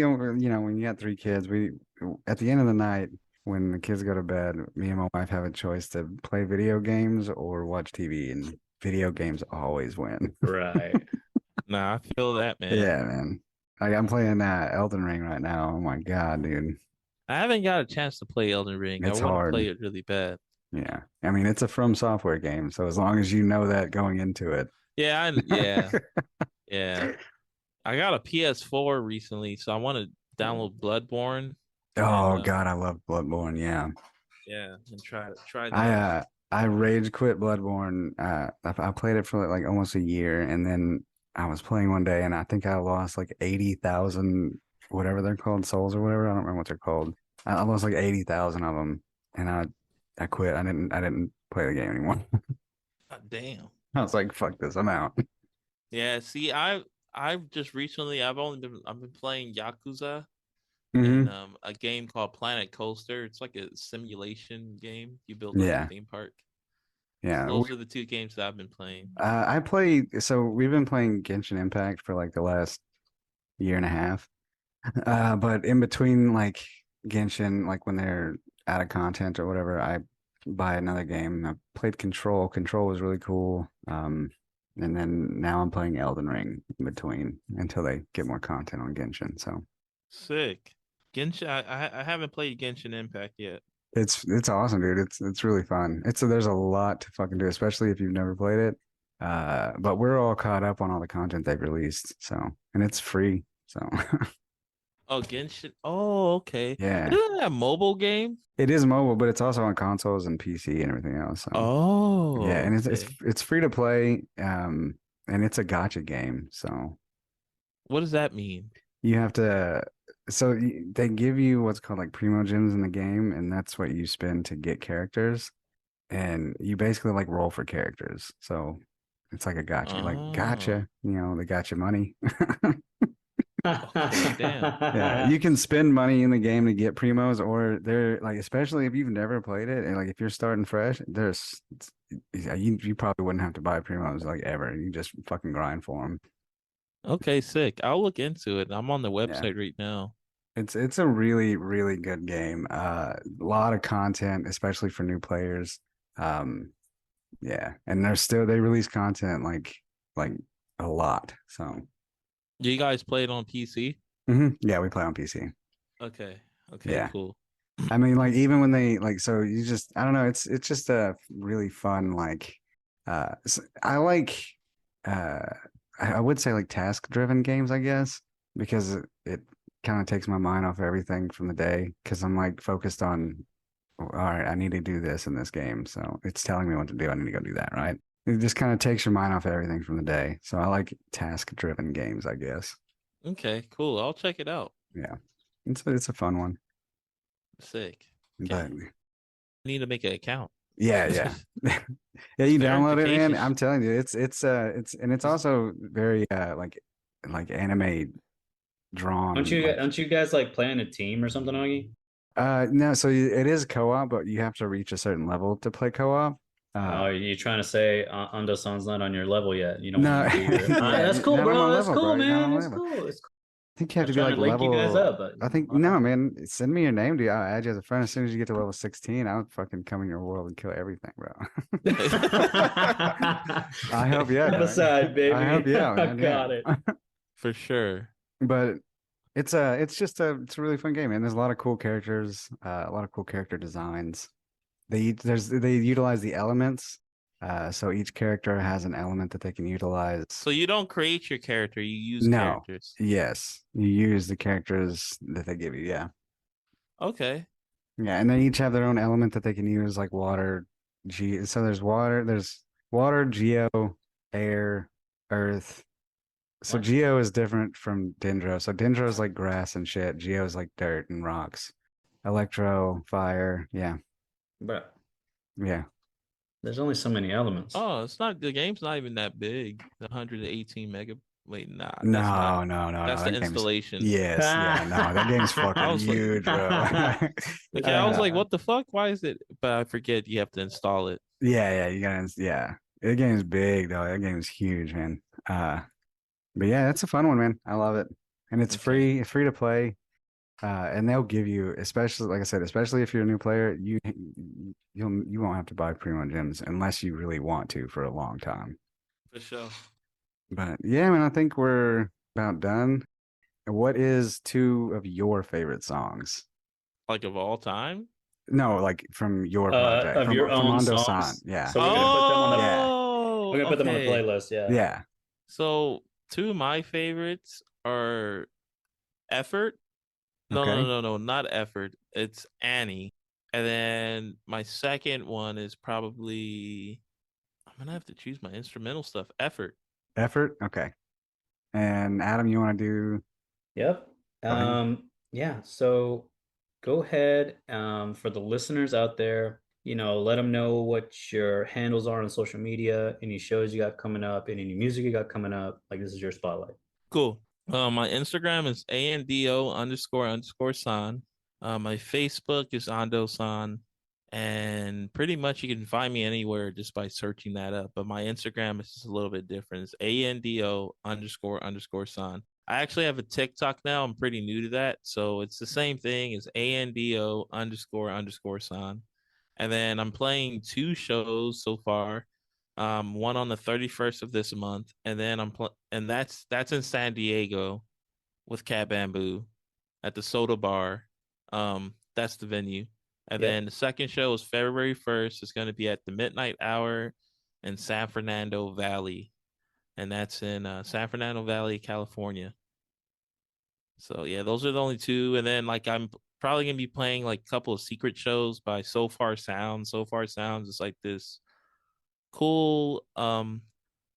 don't, when you got 3 kids, we at the end of the night when the kids go to bed, me and my wife have a choice to play video games or watch TV, and video games always win. Right. Nah, I feel that, man. Yeah, man. Like I'm playing Elden Ring right now. Oh my God, dude. I haven't got a chance to play Elden Ring. I It's want to play hard. it really bad. Yeah. I mean, it's a From Software game, so as long as you know that going into it. Yeah. Yeah. I got a PS4 recently, so I want to download Bloodborne and Oh God, I love Bloodborne. Yeah. yeah, and try I that. I rage quit Bloodborne. I played it for like almost a year, and then I was playing one day, and I think I lost like 80,000, whatever they're called, souls or whatever. I don't remember what they're called. I lost like 80,000 of them, and I quit. I didn't play the game anymore. God damn. I was like, fuck this, I'm out. Yeah, see, I've just recently I've been playing Yakuza and Hmm. a game called Planet Coaster. It's like a simulation game. You build like a Yeah. theme park. Yeah. Those are the two games that I've been playing. I play, so we've been playing Genshin Impact for like the last year and a half. But in between like Genshin, like when they're out of content or whatever, I buy another game. I played Control. Control was really cool. And then now I'm playing Elden Ring in between until they get more content on Genshin. So Sick. Genshin. I haven't played Genshin Impact yet. it's awesome, dude. It's really fun. There's a lot to fucking do, especially if you've never played it. But we're all caught up on all the content they've released. So and it's free. So Oh, Genshin. Oh, okay. yeah. Isn't that a mobile game? It is mobile, but it's also on consoles and PC and everything else. So yeah, Oh, and okay. it's free to play, and it's a gotcha game. So What does that mean? you have to, they give you what's called like primo gems in the game, and that's what you spend to get characters, and you basically like roll for characters. So it's like a gotcha, like Oh, gotcha, they got your money. okay. Damn. Yeah, you can spend money in the game to get primos, or they're like, especially if you've never played it, and like if you're starting fresh, yeah, you probably wouldn't have to buy primos like ever. You just fucking grind for them. Okay, sick. I'll look into it. I'm on the Yeah, website right now. it's a really really good game. A lot of content, especially for new players. Um, yeah, and they release content like a lot. So Do you guys play it on PC? yeah, we play on PC. Okay. Okay, Yeah. cool. I mean, like even when they like, so you just, I don't know, it's just a really fun like, I like, uh, I would say like task driven games, I guess, because it kind of takes my mind off everything from the day because I'm like focused on, all right, I need to do this in this game, so it's telling me what to do. I need to go do that, right? It just kind of takes your mind off everything from the day. So I like task driven games, I guess. Okay, cool. I'll check it out. Yeah, it's a fun one, Sick. Okay. but Need to make an account. yeah, yeah. Yeah, you download it, man. Verification. I'm telling you, it's also very like anime drawn like Aren't you guys like playing a team or something, Augie? no, so it is co-op, but you have to reach a certain level to play co-op. Oh, Uh you're trying to say Ando San's not on your level yet. You don't want no, to do your. yeah, That's cool, not on my bro. That's level, cool, bro. You're not on man. my That's level. cool. It's cool. I think you I have was to be trying like to link you guys up, level. but I think all right. no, man. Send me your name, dude. I'll add you as a friend as soon as you get to level 16. I'll fucking come in your world and kill everything, bro. I help you out, Step dog. aside, I help baby. you out, I man. got it. Yeah. For sure. But it's a really fun game, and there's a lot of cool characters, a lot of cool character designs. They utilize the elements, so each character has an element that they can utilize. So you don't create your character, you use No, characters. yes, you use the characters that they give you. Yeah, Okay. yeah, and they each have their own element that they can use, like water, So there's water, geo, air, earth. So What? Geo is different from Dendro. So Dendro is like grass and shit. Geo is like dirt and rocks. Electro, fire. Yeah. But Yeah. there's only so many elements. Oh, it's not the game's not even that big. 118 mega. Wait, nah, that's not. No, no, no, no. That's the That game's installation. yes, yeah, no, that game's I fucking was like, huge, bro. okay, I was like, Uh, what the fuck? Why is it? But I forget you have to install it. yeah, you gotta yeah. That game's big though. That game's huge, man. But yeah, that's a fun one, man. I love it. And Okay, it's free to play. And they'll give you, especially like I said, especially if you're a new player, you won't have to buy Primo Gems unless you really want to for a long time. for sure. But yeah, man, I think we're about done. What is two of your favorite songs? Like of all time? No, like from your project, Of your from own Ando San. songs. Yeah, So we're gonna put them on the yeah, Oh, we're gonna put them on the okay. playlist. Yeah. yeah. So two of my favorites are Effort. No, no, Okay, no, no, not Effort. It's Annie. And then my second one is probably I'm gonna have to choose my instrumental stuff. Effort. effort. Okay, and Adam, you want to do? Yep. Go ahead. Yeah. So go ahead. For the listeners out there, let them know what your handles are on social media, any shows you got coming up, and any music you got coming up. Like this is your spotlight. Cool. My Instagram is ando__san. My Facebook is Ando San, And pretty much you can find me anywhere just by searching that up. But my Instagram is just a little bit different. It's ANDO__San. I actually have a TikTok now. I'm pretty new to that. So it's the same thing as ANDO__San. And then I'm playing 2 shows so far. One on the 31st of this month, and then and that's in San Diego with Cat Bamboo at the Soda Bar. That's the venue. And Yep. then the second show is February 1st. It's going to be at the Midnight Hour in San Fernando Valley, and that's in San Fernando Valley, California. So yeah, those are the only 2. And then like I'm probably gonna be playing like a couple of secret shows by So Far Sounds. So Far Sounds is like this cool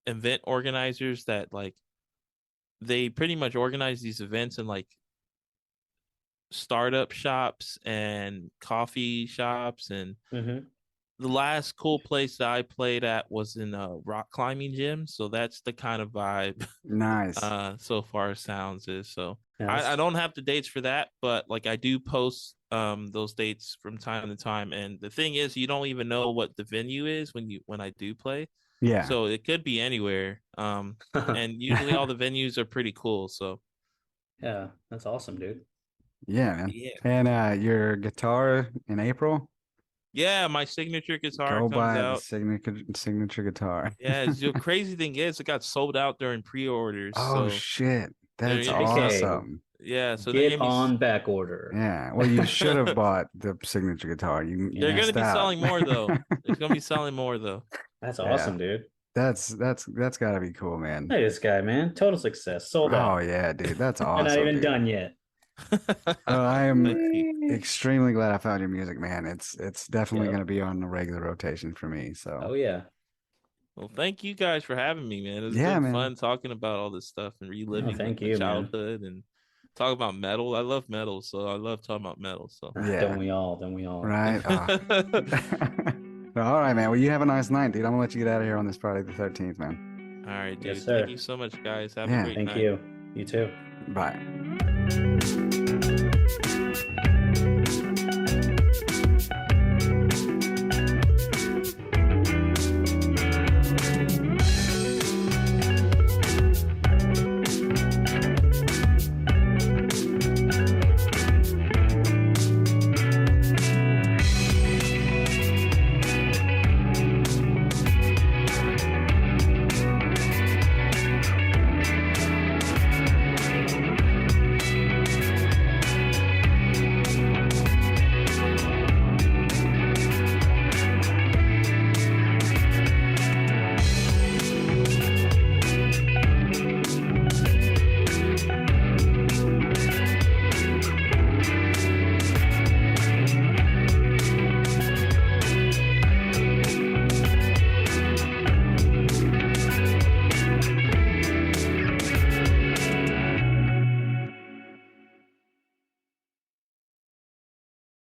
event organizers that like they pretty much organize these events in like startup shops and coffee shops. And Mm-hmm. the last cool place that I played at was in a rock climbing gym, so that's the kind of vibe Nice. So far sounds is. So Yeah, I don't have the dates for that, but like I do post those dates from time to time. And the thing is, you don't even know what the venue is when I do play, Yeah. so it could be anywhere. And usually all the venues are pretty cool. So yeah, that's awesome, dude. Yeah, man. yeah, And your guitar in April, yeah, my signature guitar go comes buy the out. signature guitar. Yeah, the crazy thing is, it got sold out during pre-orders, Oh so shit. they're That's gonna be selling. TPK, awesome. Yeah, so they're get gonna be on back order. Yeah. Well, you should have bought the signature guitar. You they're Yeah, gonna missed be out. selling more though. They're gonna be selling more though. that's Yeah. awesome, dude. That's gotta be cool, man. Hey, this guy, man, total success, sold Oh out. yeah, dude. That's We're not awesome, even dude. done yet. Well, I am Thank you. extremely glad I found your music, man. It's definitely Yep. gonna be on the regular rotation for me. So Oh yeah. Well, thank you guys for having me, man. It's yeah, been man. fun talking about all this stuff and No, reliving like thank my you, man. childhood and talk about metal. I love metal, so I love talking about metal. So Yeah. Don't we all? Don't we all? Right. All right, man. Well, you have a nice night, dude. I'm gonna let you get out of here on this Friday the 13th, man. All right, Yes, dude. Thank sir. you so much, guys. Have a Yeah. great Thank night. you. You too. Bye.